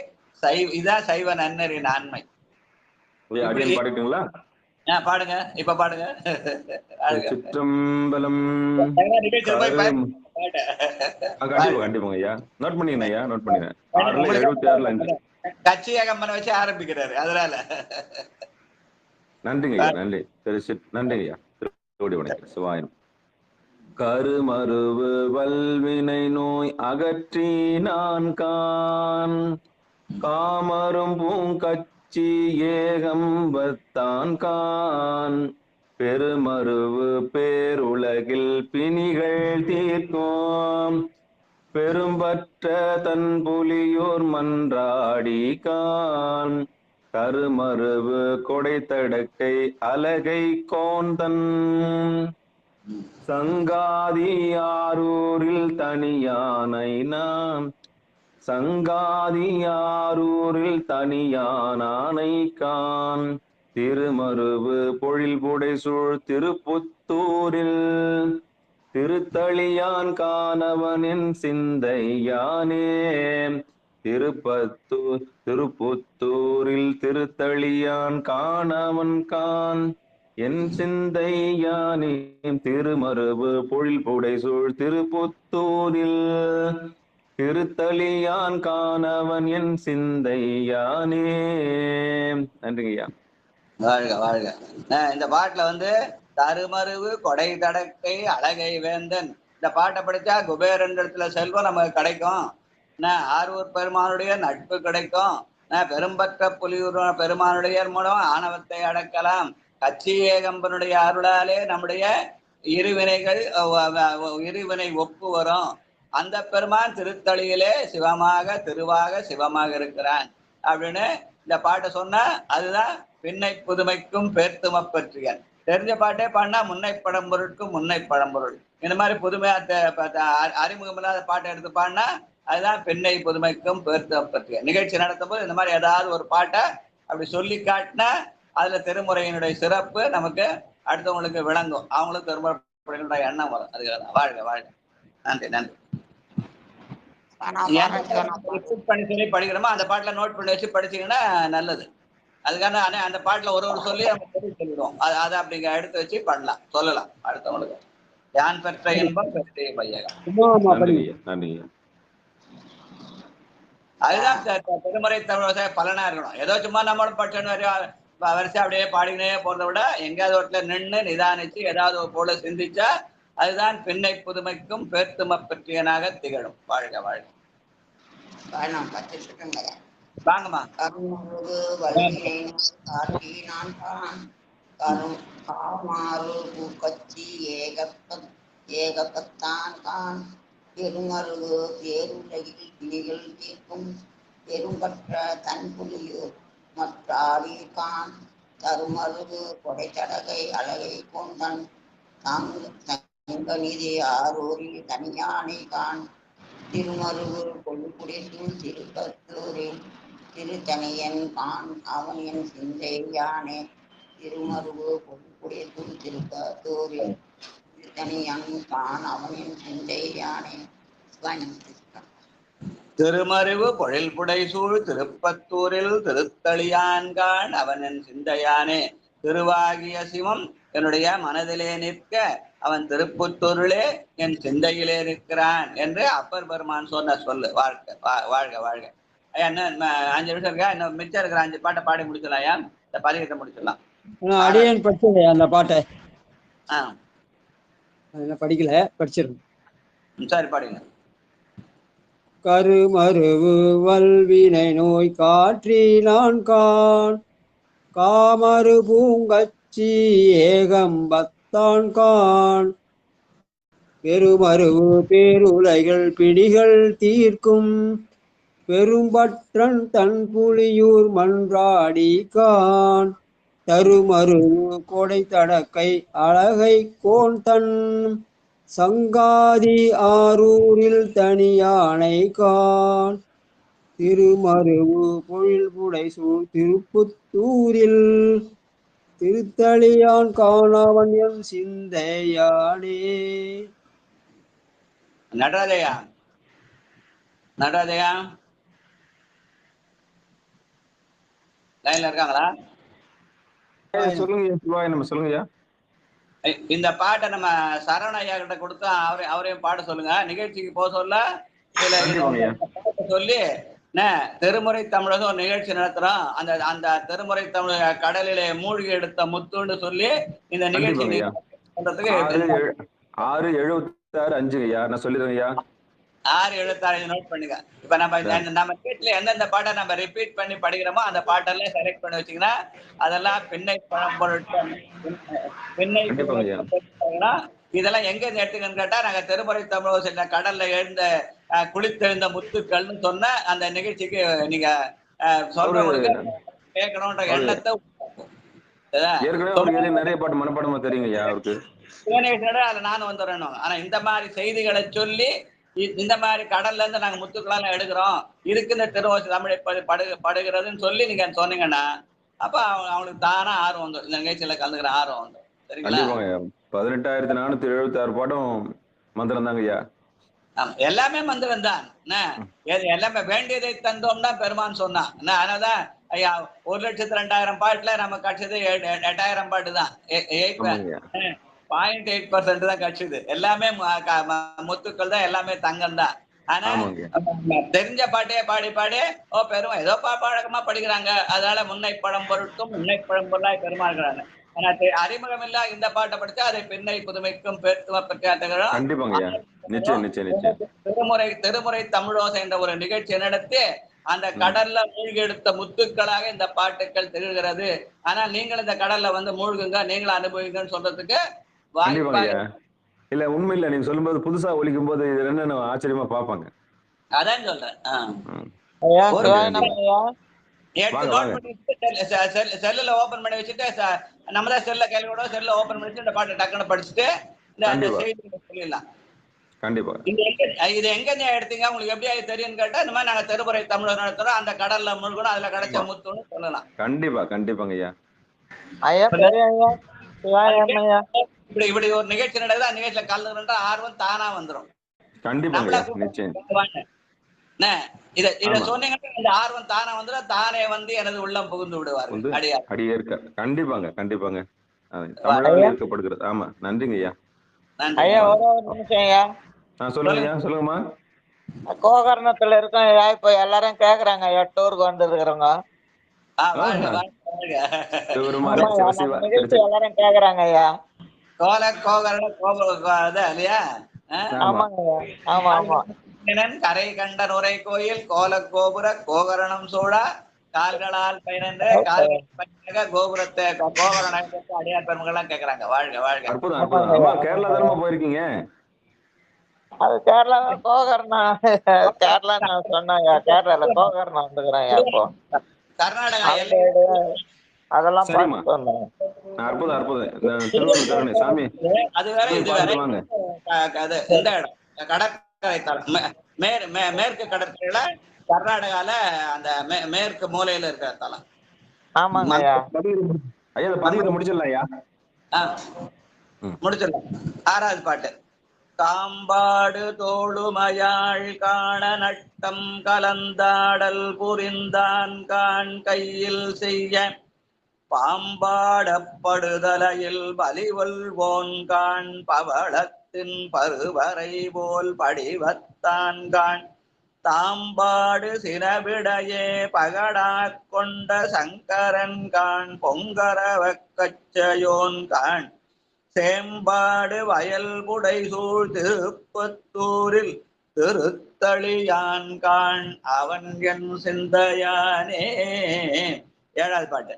இதான் சைவ நன்னறி நான்மை. பாடுங்களா? பாடுங்க. இப்ப பாடுங்க. சிற்றம்பலம். கண்டிப்பாங்க ஐயா. நோட் பண்ணிக்கிறேன் ஐயா. நோட் பண்ணிக்கிறேன். 676 கட்சி ஏகம்பனை வச்சு ஆரம்பிக்கிறாரு. அதனால நன்றிங்க ஐயா. நன்றி. நன்றிங்க ஐயா. திருவடி வணக்கம். சிவாயனம். கருமருவு வல்வினை நோய் அகற்றி நான் கான் காமரும் பூங்கச்சி ஏகம்பத்தான் கான் பெருமருவு பேருலகில் பிணிகள் தீர்க்கும் பெரும்பற்ற தன் புலியோர் மன்றாடி கான் கருமருவு கொடைத்தடக்கை அலகை கோந்தன் சங்காதியாரூரில் தனியானை நாம் சங்காதியாரூரில் தனியானை கான் திருமருவு பொழில் புடைசூழ் திருப்புத்தூரில் திருத்தளியான் காணவனின் சிந்தையானே திருப்புத்தூரில் திருத்தளியான் காணவன் கான் என் சிந்தையானே திருமருவு பொழில் புடைசூழ் திருப்புத்தூரில் திருத்தளியான் காணவன் என் சிந்தையானே. நன்றிங்கய்யா. வாழ்க வாழ்க. இந்த பாட்டுல வந்து தருமருவு கொடை தடக்கை அழகை வேந்தன் இந்த பாட்டை படிச்சா குபேரன் இடத்துல செல்வம் நமக்கு கிடைக்கும். ஆரூர் பெருமானுடைய நட்பு கிடைக்கும். பெரும்பற்ற புலியூர் பெருமானுடைய மூலம் ஆணவத்தை அடக்கலாம். கச்சி ஏகம்பனுடைய அருளாலே நம்முடைய இருவினை ஒப்பு வரும். அந்த பெருமான் திருத்தளியிலே சிவமாக சிவமாக இருக்கிறான் அப்படின்னு இந்த பாட்டை சொன்னா அதுதான் பின்னை புதுமைக்கும் பேர்த்தும பற்றியன். தெரிஞ்ச பாட்டே பாடினா முன்னை பழம்பொருட்கும் முன்னை பழம்பொருள். இந்த மாதிரி புதுமையா அறிமுகம் இல்லாத பாட்டை எடுத்து பாடினா அதுதான் பின்னை புதுமைக்கும் பேர்த்தும பற்றியன். நிகழ்ச்சி நடத்தும் போது இந்த மாதிரி ஏதாவது ஒரு பாட்டை அப்படி சொல்லி காட்டினா அதுல திருமுறையினுடைய சிறப்பு நமக்கு அடுத்தவங்களுக்கு விளங்கும். அவங்களும் திருமுறை எண்ணம் வரும். அதுக்காக வாழ்க வாழ்க. நன்றி நன்றி. பண்ணி சொல்லி படிக்கிறோமோ அந்த பாட்டுல நோட் பண்ணி வச்சு படிச்சீங்கன்னா நல்லது. அதுக்கான அந்த பாட்டுல ஒரு சொல்லி நம்ம சொல்லிடுவோம். அதை அப்படிங்க எடுத்து வச்சு பண்ணலாம், சொல்லலாம் அடுத்தவங்களுக்கு. யான் பெற்ற இன்பம் பெற்ற பையகம். அதுதான் திருமுறை தமிழ் பலனா இருக்கணும். ஏதோ சும்மா நம்மளும் படிச்சோன்னு வரிசை அப்படியே பாடினே போறதை விட எங்கேயாவது ஒரு நின்று நிதானிச்சு ஏதாவது ஒரு போல சிந்திச்சா அதுதான் பின்னை புதுமைக்கும் பேர்த்தும பற்றியனாக திகழும். வாழ்க வாழ்க. வாங்கம்மா. பெருமருகு பேருலகில் பிணிகள் தீர்க்கும் பெரும்பற்ற தன்புலியூர் மற்றாடிக்கான் தருமருகு கொடைத்தடகை அழகை கொண்டன் தங்கநிதி ஆரூரில் தனியானை கான் திருமருகு கொள்ளுக்குடிசும் திருப்பத்தூரில் திருத்தனியன் கான் அவனியன் சிந்தை யானே திருமருகு கொள்ளுக்குடிசும் திருப்பத்தூரில் திருத்தனியன் கான் அவனின் சிந்தை யானே. திருமருவு பொழில் புடைசூழ் திருப்பத்தூரில் திருத்தளியான்கான் அவனின் சிந்தையானே. திருவாகிய சிவம் என்னுடைய மனதிலே நிற்க அவன் திருப்புத்தூரிலே என் சிந்தையிலே நிற்கிறான் என்று அப்பர் பெருமான் சொன்ன சொல்லு. வாழ்க வாழ்க. ஐயா இன்னும் 5 நிமிஷம் இருக்கா? இன்னும் மிச்சம் இருக்கிற 5 பாட்டை பாடி முடிச்சிடலாம். ஐயா இந்த பதிகத்தை முடிச்சிடலாம். அடியேன் படிச்சது அந்த பாட்டை படிக்கல, படிச்சிருக்கேன். சரி பாடுங்க. கருமருவு வல்வினை நோய் காற்றினான் கான் காமரு பூங்கச்சி ஏகம்பத்தான் கான் பெருமருவு பேருலைகள் பிடிகள் தீர்க்கும் பெரும்பற்றன் தன் புலியூர் மன்றாடி கான் தருமருவு கொடை தடக்கை அழகை கோன் தன் சங்காதி ஆரூரில் தனியானை கான் திருமருவு பொழில் புடைசூழ் திருப்புத்தூரில் திருத்தளியான் காணவன் என் சிந்தையானே. நடராஜயா நடராஜயா லைன்ல இருக்காங்களா? சொல்லுங்க சிவாய நம்ம சொல்லுங்கய்யா. இந்த பாட்டை நம்ம சரவணையா கிட்ட கொடுத்தா அவரையும் பாட சொல்லுங்க. நிகழ்ச்சிக்கு போக சொல்ல சொல்லி திருமுறை தமிழக ஒரு நிகழ்ச்சி நடத்துறோம். அந்த திருமுறை தமிழ் கடலிலே மூழ்கி எடுத்த முத்துன்னு சொல்லி இந்த நிகழ்ச்சி 676 நான் சொல்லிடுறேன். 676 நோட் பண்ணுங்க. இப்ப நம்ம வீட்டுல எந்தெந்த பாட்டை நம்ம ரிப்பீட் பண்ணி படிக்கிறோமோ அந்த பாட்டெல்லாம் செலக்ட் பண்ணி வச்சீங்கன்னா அதெல்லாம் பின்னை பழம்பொருட்கள் பின்னை இதெல்லாம் எங்க இருந்து எடுத்துக்கன்னு கேட்டா நாங்க திருமுறை தமிழக கடல்ல எழுந்த குளித்தெழுந்த முத்துக்கள்னு சொன்ன அந்த நிகழ்ச்சிக்கு நீங்க சொல்றவங்களுக்கு கேட்கணும்ன்ற எண்ணத்தை நிறைய பாட்டு மனப்பாடமா தெரியுங்கய்யா அவருக்கு. அதுல நானும் வந்துடுறேன். ஆனா இந்த மாதிரி செய்திகளை சொல்லி இந்த மாதிரி கடல்ல இருந்து நாங்க முத்துக்களால எடுக்கிறோம் இதுக்கு இந்த திருவாசி தமிழை படுகிறதுன்னு சொல்லி நீங்க சொன்னீங்கன்னா அப்ப அவங்களுக்கு தானா ஆர்வம் வந்து இந்த நிகழ்ச்சியில கலந்துக்கிற ஆர்வம் வந்து. சரிங்களா? 18,476 பாட்டம் மந்திரம் தாங்க ஐயா. எல்லாமே மந்திரம் தான். எல்லாமே வேண்டியதை தந்தோம்னா பெருமான் சொன்னான். அதனாலதான் ஐயா 1,02,000 பாட்டுல நம்ம கட்சது 8,000 பாட்டு தான். 0.8% தான் கட்சிது. எல்லாமே முத்துக்கள் தான், எல்லாமே தங்கம் தான். ஆனா தெரிஞ்ச பாட்டையே பாடி பாடி பெருமா ஏதோ பழக்கமா படிக்கிறாங்க. அதனால முன்னை பழம்பொருட்கும் முன்னை பழம்பொருளாய் பெருமா இருக்கிறாங்க. ஆனா அறிமுகம் இல்ல இந்த பாட்டை படிச்சா அதை பின்னை புதுமைக்கும் பேர்த்தும பற்றியாட்டுகிறோம். திருமுறை திருமுறை தமிழோசை என்ற ஒரு நிகழ்ச்சி நடத்தி அந்த கடல்ல மூழ்கி எடுத்த முத்துக்களாக இந்த பாட்டுக்கள் திகழ்கிறது. ஆனா நீங்களும் இந்த கடல்ல வந்து மூழ்குங்க, நீங்களும் அனுபவிங்கன்னு சொல்றதுக்கு வாய்ப்பாக. இல்ல உண்மை இல்ல, நீங்க சொல்லும்போது புதுசா ஒலிக்கும் போது இது என்னன்னு ஆச்சரியமா பாப்பாங்க. அதான் சொல்றேன். செல்லுல ஓபன் பண்ணி வச்சுட்டு நம்ம தான் செல்ல கேள்வியோட செல்ல ஓபன் பண்ணிட்டு இந்த பாட்டு டக்குன்னு படிச்சுட்டு இந்த செய்தி சொல்லிடலாம். கண்டிப்பா. இது எங்க எடுத்தீங்க, உங்களுக்கு எப்படி தெரியும்னு கேட்டா இந்த மாதிரி நாங்க தெருமுறை தமிழர் நடத்துறோம், அந்த கடல்ல மூழ்கணும், அதுல கிடைச்ச முத்துன்னு சொல்லலாம். கண்டிப்பா கண்டிப்பாங்க ஐயா. இப்படி இப்படி ஒரு நிகழ்ச்சி நடக்குது, அந்த நிகழ்ச்சியில கலந்துக்கிற ஆர்வம் தானா வந்துடும். கண்டிப்பா நிச்சயம். இத சொன்னீங்கன்னா இந்த ஆர்வம் தானே வந்துடும், தானே வந்து எனது உள்ளம் புகுந்து விடுவார்கள் அடியேற்க. கண்டிப்பாங்க கண்டிப்பாங்க. தமிழால் ஈர்க்கப்படுகிறது. ஆமா, நன்றிங்க ஐயா. ஐயா ஒரு நிமிஷம் ஐயா. சொல்லுங்க ஐயா, சொல்லுங்கம்மா. கோகர்ணத்துல இருக்கோம் ஐயா, இப்ப எல்லாரும் கேக்குறாங்க ஐயா, டூருக்கு வந்து இருக்கிறவங்க எல்லாரும் கேக்குறாங்க ஐயா. கரை கண்ட நுரை கோயில் கோல கோபுர கோகரணம் சோழா கால்களால் பயனென்ற கால்கள் கோபுரத்தை கோகரணத்தை அடியார் பெருமக்கள் எல்லாம் கேக்குறாங்க. வாழ்க வாழ்க. கேரளா தானே போயிருக்கீங்க? அது கேரளா கோகர்ணா, கேரளா நான் சொன்னேன் கேரளால கோகர்ணா வந்துக்கிறேன் இப்போ. கர்நாடகா அதெல்லாம் அற்புதம் அற்புதம். திருவள்ளூர் சாமி அது வேற இது வேற. இந்த இடம் கடற்கரை தளம் மேற்கு கடற்கரையில கர்நாடகால அந்த மேற்கு மூலையில இருக்கிற தளம். ஆமாங்க ஐயா. ஐயா பதிவு முடிச்சிடலாம் ஐயா. முடிச்சிடலாம். 6வது பாட்டு. காம்பாடு தோளுமயாள் காண நட்டம் கலந்தாடல் புரிந்தான் கான் கையில் செய்ய பாம்பாடப்படுதலையில் பலிவல்வோன் கான் பவளத்தின் பருவரை போல் படிவத்தான் கான் தாம்பாடு சினவிடையே பகடா கொண்ட சங்கரன் கான் பொங்கரவ கச்சயோன் கான் சேம்பாடு வயல் புடைசூழ் திருப்பத்தூரில் திருத்தளியான் கான் அவன் என் சிந்தையானே. 7வது பாட்டு.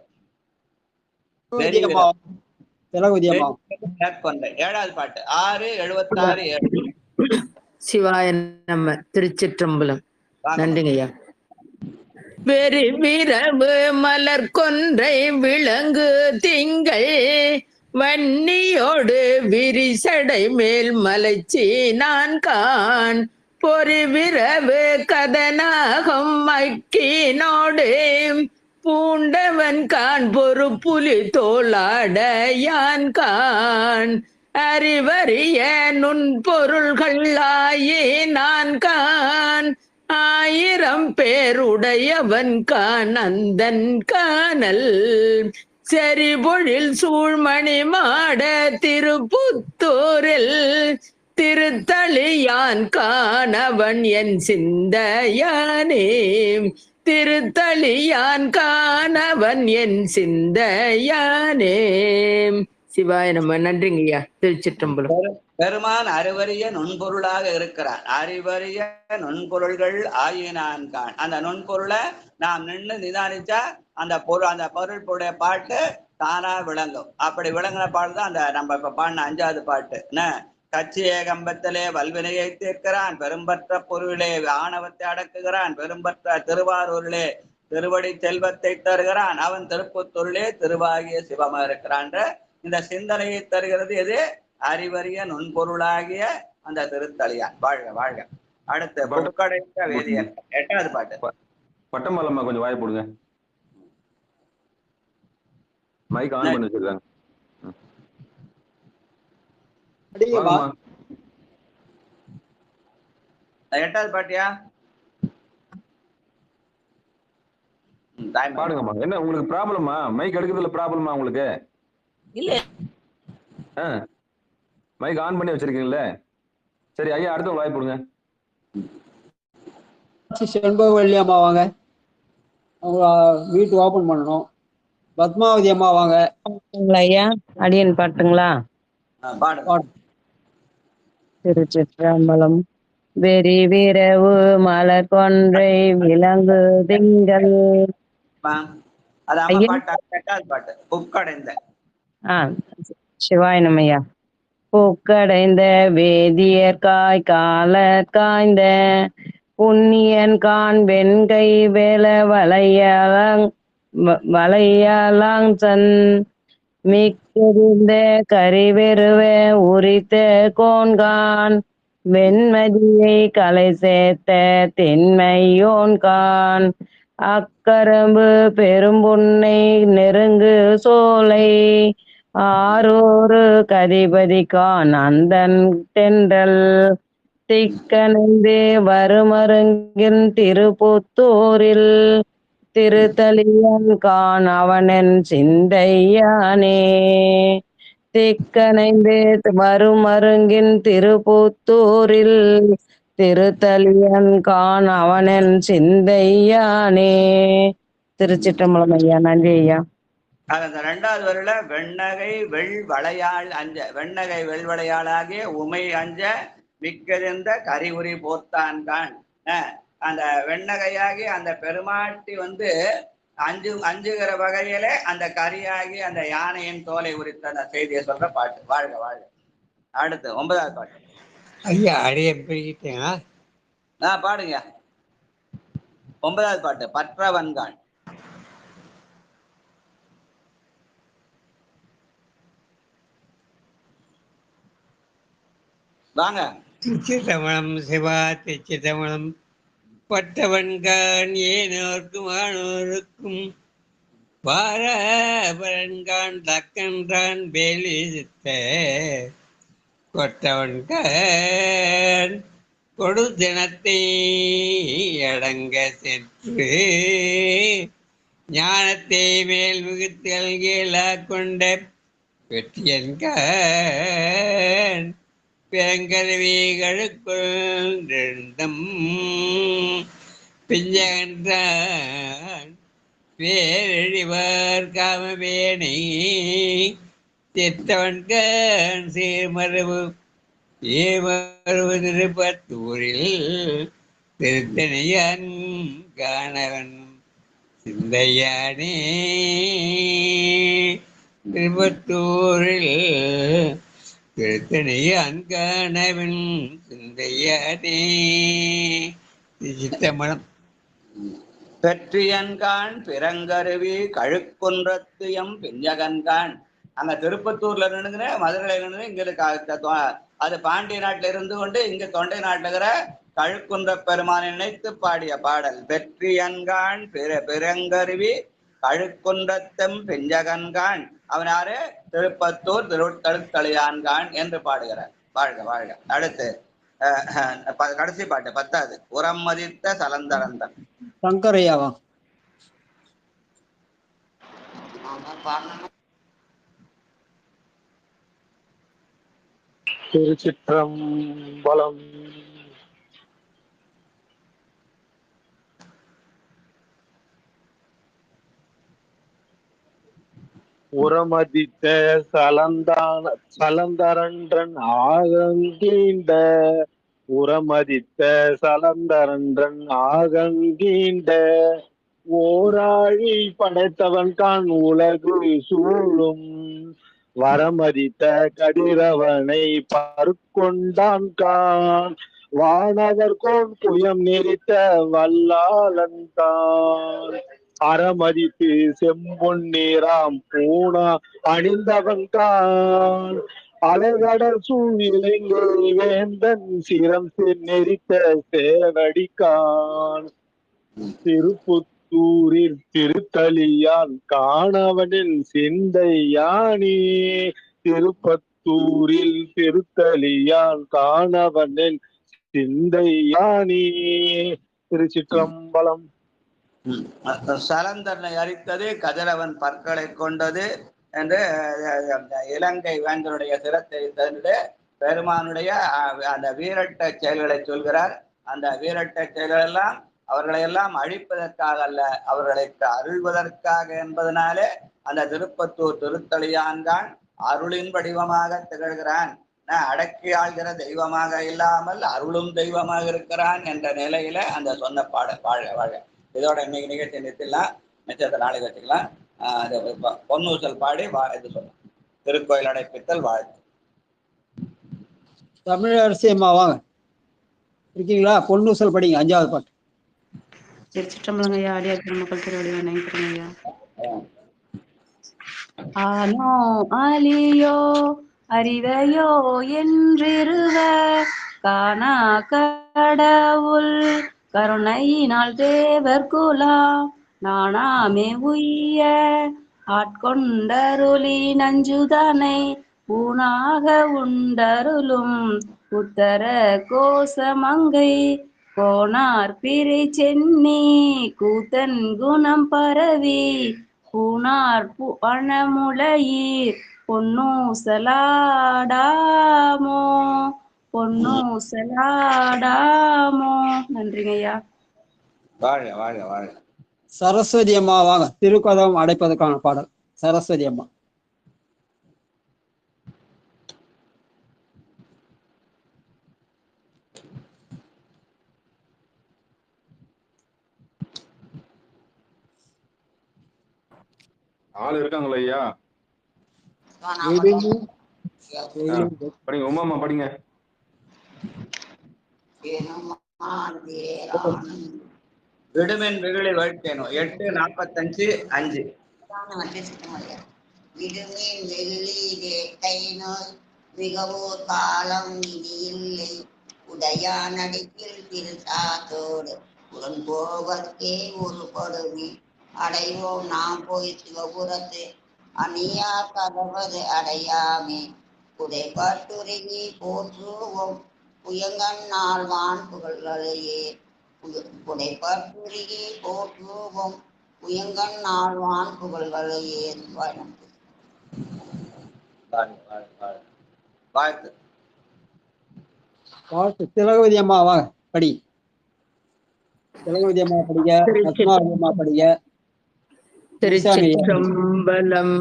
7வது பாட்டு 6:76. சிவாய நம்ம. திருச்சிற்றம்பலம். நன்றிங்க ஐயா. வெறி விரவு மலர் கொன்றை விளங்கு திங்கள் வன்னியோடு விரிசடை மேல் மலைச்சி நான் கான் பொறி விரவு கதனாகம் மக்கினோடு பூண்டவன் கான் பொறு புலி தோளாட யான் கான் அறிவறிய நுண் பொருள்கள் ஆயே நான் கான் 1000 பேருடையவன் கான் அந்தன் காணல் செறிபொழில் சூழ்மணி மாட திருப்புத்தூரில் திருத்தளியான் காணவன் என் சிந்தையானே. திருத்தளியான் காணவன் என் சிந்தையானே. சிவாய நம்ம. நன்றிங்க ஐயா. திருச்சிற்றம்பலம். பெருமான் அறிவறிய நுண்பொருளாக இருக்கிறான். அறிவறிய நுண்பொருள்கள் ஆயினான் கான். அந்த நுண்பொருளை நாம் நின்று நிதானிச்சா அந்த பொருளுடைய பாட்டு தானா விளங்கும். அப்படி விளங்கின பாட்டு தான் அந்த நம்ம இப்ப பாடின 5வது பாட்டு. என்ன கச்சிய கம்பத்திலே வல்வினையை தீர்க்கிறான், பெரும்பற்ற பொருளிலே ஆணவத்தை அடக்குகிறான், பெரும்பற்ற திருவாரூரிலே திருவடி செல்வத்தை தருகிறான், அவன் திருப்புத்தூரிலே திருவாகிய சிவமா இருக்கிறான். இந்த சிந்தனையை தருகிறது எது? அறிவறிய நுண்பொருளாகிய அந்த திருத்தளியான். வாழ்க வாழ்க. அடுத்து புக்கடைத்த வேதியன். 8வது பாட்டு. பட்டமல்லம்மா கொஞ்சம் வாய் போடுங்க. மைக் ஆன் பண்ணி வச்சிருக்காங்க. 8வது பாட்டியா? பாடுங்கம்மா. என்ன உங்களுக்கு ப்ராப்ளமா? மைக் எடுக்கிறதுல ப்ராப்ளமா உங்களுக்கு? இல்ல. மைக் ஆன் பண்ணி வச்சிருக்கீங்களே. சரி ஐயா, அடுத்த வாய் போடுங்க. செண்பகவல்லி அம்மா வாங்க. அவங்க வீட்டு ஓபன் பண்ணணும். பத்மாவதி அம்மா வாங்க. ஐயா அடியன் பாட்டுங்களா? திருச்சிற்றம்பலம். வெறி விரவு மலர் கொன்றை விலங்கு திங்கள். அது அம்மா ஐயா பாட்டு, 8வது பாட்டு. புக்கடைந்த. சிவாய நமய்யா. பூக்கடைந்த வேதியர்காய் காலற் காய்ந்த புண்ணியன் கான் வெண்கை வேல வளையலாங் மிக்கெறிந்த கரிவெருவ உரித்த கோன்கான் வெண்மதியை கலை சேர்த்த தென்மையோன்கான் அக்கரம்பு பெரும்புன்னை நெருங்கு சோலை ஆரூரு கதிபதிகான் அந்தன் தென்றல் திக்கணைந்து வருமருங்கின் திருப்புத்தூரில் திருத்தலியன் கான் அவனன் சிந்தையானே. திக்கணைந்து வருமருங்கின் திருப்புத்தூரில் திருத்தலியன் கான் அவனன் சிந்தையானே. திருச்சிற்றம்பலம் ஐயா. நன்றி ஐயா. அந்த 2வது வரையில வெண்ணகை வெள்வளையாள் அஞ்ச, வெண்ணகை வெள்வளையாளாகிய உமை அஞ்ச மிக்கறிந்த கரிவுரி போர்த்தான்கான். அந்த வெண்ணகையாகி அந்த பெருமாட்டி அஞ்சுகிற வகையில அந்த கரியாகி அந்த யானையின் தோலை உரித்த அந்த செய்தியை சொல்ற பாட்டு. வாழ்க வாழ்க. அடுத்து 9வது பாட்டு. ஐயா அடைய பிரிக்கிட்டேன். பாடுங்க. 9வது பாட்டு. பற்றவன்கான். வாங்க. திருச்சிற்றம்பலம் சிவா. திருச்சிற்றம்பலம். பட்டவன்கான் ஏனோர்க்கும் ஆனோருக்கும் பாரபரன்கான் தக்கன்றான் வேலித்த கொட்டவன்கான் கொடுதினத்தை அடங்க சென்று ஞானத்தை மேல் மிகுத்தல்கீழா கொண்ட வெற்றியன்கான் பெருங்கருவிகளுக்குள் பிஞ்சகன்றான் பேரழிவார் காமவேணை தித்தவன்கான் சீர்மரபு ஏமரபு திருப்பத்தூரில் திருத்தணியான் காணவன் சிந்தையானே. திருப்பத்தூரில் திருத்தணியான் காணவன் சிந்தையானே. சித்தம்பலம். பெற்றியன்கான் பிறங்கருவி கழுக்குன்றத்துயம் பிஞ்சகன்கான். அங்க திருப்பத்தூர்ல இருந்துங்கிற மதுரையில இருந்து இங்க அது பாண்டிய நாட்டுல இருந்து கொண்டு இங்க தொண்டை நாட்டுல இருக்கிற கழுக்குன்ற பெருமானை நினைத்து பாடிய பாடல். பெற்றியன்கான் பிறங்கருவி கழுக்குன்றத்தும் பிஞ்சகன்கான். அவன் யாரு? திருப்பத்தூர் திருத்தளியான்கான் என்று பாடுகிறார். வாழ்க வாழ்க. அடுத்து கடைசி பாட்டு 10வது. உரம் மதித்த சலந்தரந்தன். சங்கரையாவா? திருச்சிற்றம்பலம். உரமதித்த சலந்தரன்றன் ஆகங்கீண்ட உரமதித்த சலந்தரன்றன் ஆகங்கீண்ட ஓராழி படைத்தவன் கான் உலகு சூழும் வரமதித்த கதிரவனை பருக்கொண்டான் கான் வானவர் கோன் புயம் நெறித்த வல்லாளன் தான் அறமதித்து செம்பொன்னீராம் பூனா அணிந்தவன் தான் அலைகடல் சூழ்நிலைந்து வேந்தன் சிரம் நெறித்த சேவடிக்கான் திருப்புத்தூரில் திருத்தலியான் காணவனின் சிந்தையானே. திருப்பத்தூரில் திருத்தலியான் காணவனின் சிந்தையானே. திருச்சிற்றம்பலம். சலந்தரனை அரித்தது கதிரவன் பற்களை கொண்டது என்று இலங்கை வேந்தனுடைய சிரத்தை தந்து பெருமானுடைய அந்த வீரட்ட செயல்களை சொல்கிறார். அந்த வீரட்ட செயல்கள் எல்லாம் அவர்களையெல்லாம் அழிப்பதற்காக அல்ல, அவர்களை அருள்வதற்காக என்பதனாலே அந்த திருப்பத்தூர் திருத்தளியான்கான் அருளின் வடிவமாக திகழ்கிறான். அடக்கி ஆள்கிற தெய்வமாக இல்லாமல் அருளும் தெய்வமாக இருக்கிறான் என்ற நிலையில அந்த சொன்ன பாடல் வாழ்க வாழ்க. இதோட இன்னைக்கு நிகழ்ச்சி நிறுத்திடலாம், மிச்சத்தை நாளைக்கு வச்சுக்கலாம். அது பொன்னூசல் பாடி இது சொல்லலாம். திருக்கோயில் அடைப்பித்தல் வாழ்த்து. தமிழரசி அம்மா வாங்க, இருக்கீங்களா? பொன்னூசல் படிங்க, 5வது பாட்டு. திருச்சிற்றம்பலம் ஐயா. அடியார் பெருமக்கள் திருவடி வணங்குகிறேன் ஐயா. ஆனோ அலியோ அறிவையோ என்றிருவ காணா கடவுள் கருணையினால் தேவர் குலாம் நானாமே உய்ய ஆட்கொண்டருளி நஞ்சுதனை பூனாக உண்டருளும் உத்தர கோசமங்கை கோனார் பிறை சென்னி கூத்தன் குணம் பரவி பூனார் பணமுளையீர் பொன்னூசலாடாமோ பொன்னூசலாடாமோ. நன்றிங்க ஐயா. வாழ்க வாழ்க வாழ்க. சரஸ்வதி அம்மா வாங்க, திருக்கதம் அடைப்பதற்கான பாடல். சரஸ்வதி அம்மா. ஆள் இருக்காங்களா ஐயா? படிங்க உமாமா, படிங்க. விடுமென் வெகுளி வாழ்த்தேனோ 8:45 விடுமீன் வெள்ளி வேட்டை நோய் மிகவோர் காலம் இனி இல்லை உதயா நடிப்பில் திருசாத்தோடு உடன் போவதற்கே ஒரு கொடுமை அடைவோம் நாம் போய் சிவபுரத்து அணியா கதவது அடையாமே புதைப்பட்டுருகி போற்றுவோம் புயங்கண்ணால் வான் புகழ்களையே புதைப்பட்டுருகி போற்றுவோம் புயங்கண்ணால் வான் புகழ்களையே. வாழ்த்து. வாழ்த்து. திலகவதி அம்மா வாங்க, படி. திலகவதி அம்மா படிங்க, பத்மாவதி அம்மா படிங்க. திருச்சிற்றம்பலம்.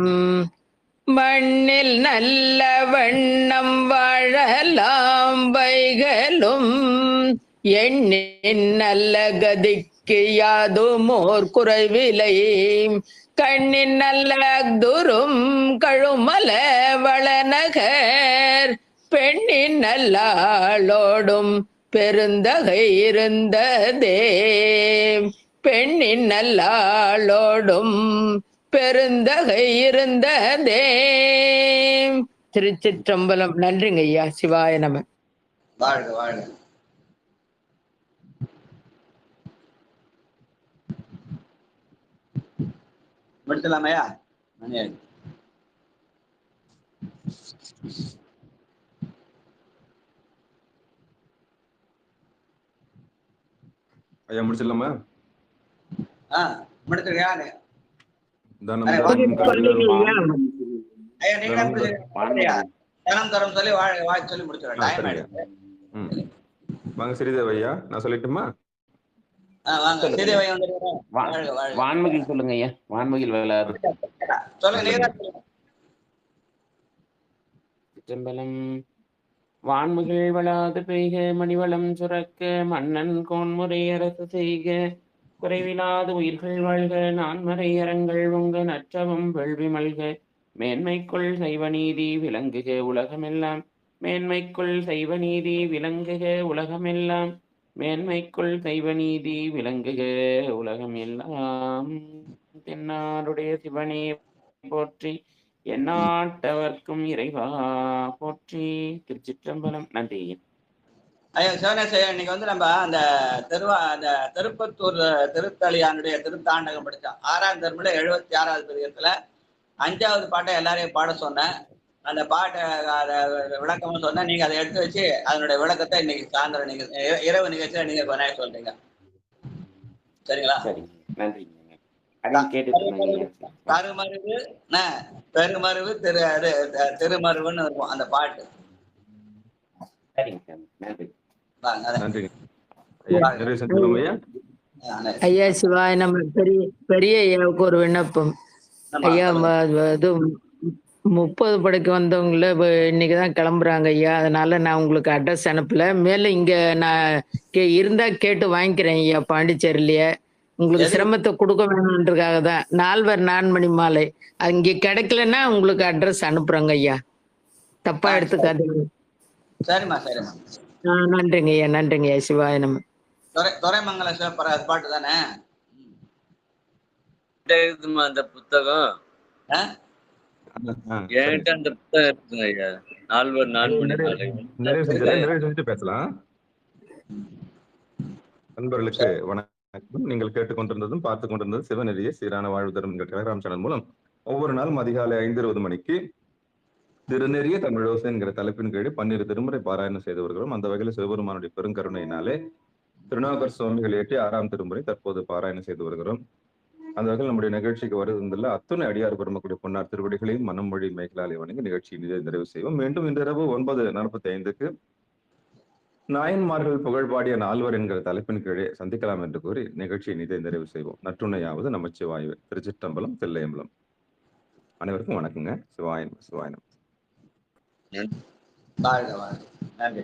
மண்ணில் நல்ல வண்ணம் வாழலாம் வைகளும் எண்ணின் நல்ல கதிக்கு யாதுமோர் குறைவிலை கண்ணின் நல்ல துரும் கழுமல வளநகர் பெண்ணின் நல்லாளோடும் பெருந்தகை இருந்ததே பெண்ணின் நல்லாளோடும் பெருந்தகை இருந்ததே. திருச்சிற்றம்பலம். நன்றிங்க ஐயா. சிவாய நம. வாழ்க வாழ்க. முடிச்சலாமையா? ஐயா முடிச்சிடலாமா? முடிச்சிருக்கா? சொல்லி வாழ் சொல்லி முடிச்சிருக்கேன். வாங்க ஸ்ரீதேவி ஐயா, நான் சொல்லட்டுமா? வான்மகிழ் சொல்லுங்க ஐயா. வான்மகிழ் வேளாறு சிற்றம்பலம். வான்மகிழ் வளாது பெய்க மணிவளம் சுரக்க மன்னன் கோன்முறை அரசு செய்க குறைவிலாது உயிர்கள் வாழ்க நான்மறை அறங்கள் உங்க நற்றவம் வெள்வி மல்க மேன்மைக்குள் சைவநீதி விளங்குக உலகமெல்லாம் மேன்மைக்குள் சைவநீதி விளங்குக உலகமெல்லாம் மேன்மைக்குள் சைவநீதி விளங்குக உலகம் எல்லாம். தென்னாருடைய சிவனே போற்றி எந்நாட்டவர்க்கும் இறைவா போற்றி. திருச்சிற்றம்பலம். நன்றி. ஐயா சிவனேசையா, இன்னைக்கு நம்ம அந்த திருப்பத்தூர் திருத்தலியானுடைய திருத்தாண்டகம் படித்தோம். 6ஆம் திருமுறை 76வது பதிகத்துல 5வது பாட்டை எல்லாரையும் பாட சொன்னேன். அந்த பாட்டை விளக்கமும் சொன்னேன். நீங்க அதை எடுத்து வச்சு அதனுடைய விளக்கத்தை இன்னைக்கு சாயந்தரம் நீங்க இரவு நிகழ்ச்சியில நீங்க கொண்டாட சொல்றீங்க. சரிங்களா? நன்றி. கருமருவு பெருமருவு திருமருவுன்னு இருக்கும் அந்த பாட்டு. ஐயா சிவாய நம்ம. பெரிய ஐயாவுக்கு ஒரு விண்ணப்பம். ஐயா 30 படைக்கு வந்தவங்கள இன்னைக்கு தான் கிளம்புறாங்க ஐயா. அதனால நான் உங்களுக்கு அட்ரஸ் அனுப்பல. மேல இங்க நான் இருந்தா கேட்டு வாங்கிக்கிறேன் ஐயா பாண்டிச்சேரியிலேயே. உங்களுக்கு எது சிரமத்தை கொடுக்க வேணும்ன்றதுக்காக தான். 4 நான்மணி மாலை அங்கே கிடைக்கலன்னா உங்களுக்கு அட்ரஸ் அனுப்புறேங்க ஐயா. தப்பா சரி எடுத்துக்காதீங்க. சரிம்மா சரிம்மா. நன்றிங்க ஐயா, நன்றிங்க ஐயா. சிவாய நம்ம துரைமங்கல சிவப்பராஜ் பாட்டு தானே இருக்குதுமா அந்த புத்தகம்? என்கிட்ட அந்த புத்தகம் இருக்குங்க ஐயா. 4 நான்மணி மாலை. நிறைவு செஞ்சுட்டு பேசலாம். நண்பர்களுக்கு வணக்கம். நீங்கள் கேட்டுக்கொண்டிருந்ததும் பார்த்து கொண்டிருந்தது சிவநெறிய சீரான வாழ்வு தரும் என்ற டெலிகிராம் சேனல் மூலம் ஒவ்வொரு நாளும் அதிகாலை 5:20 மணிக்கு திருநெறிய தமிழோசை என்கிற தலைப்பின் கீழ் 12 திருமுறை பாராயணம் செய்து வருகிறோம். அந்த வகையில் சிவபெருமானுடைய பெருங்கருணையினாலே திருநாவுக்கர் சுவாமிகள் ஏற்றி 6ஆம் திருமுறை தற்போது பாராயணம் செய்து வருகிறோம். அந்த வகையில் நம்முடைய நிகழ்ச்சிக்கு வருவதில் அத்துணை அடியார் பெருமக்கூடிய பொன்னார் திருவடிகளையும் மனம் மொழி மேய்களாலை வணங்கி நிகழ்ச்சியை நிறைவு செய்வோம். மீண்டும் இன்றிரவு 9:45க்கு நாயன்மார்கள் புகழ்பாடிய 4 என்கிற தலைப்பின் கீழே சந்திக்கலாம் என்று கூறி நிகழ்ச்சியை நிறைவு செய்வோம். நற்றுணையாவது நமச்சிவாயவே. திருச்சிற்றம்பலம், தில்லையம்பலம். அனைவருக்கும் வணக்கங்க. சிவாயன் சிவாயனம். வாழ்க வாழ்க. நன்றி.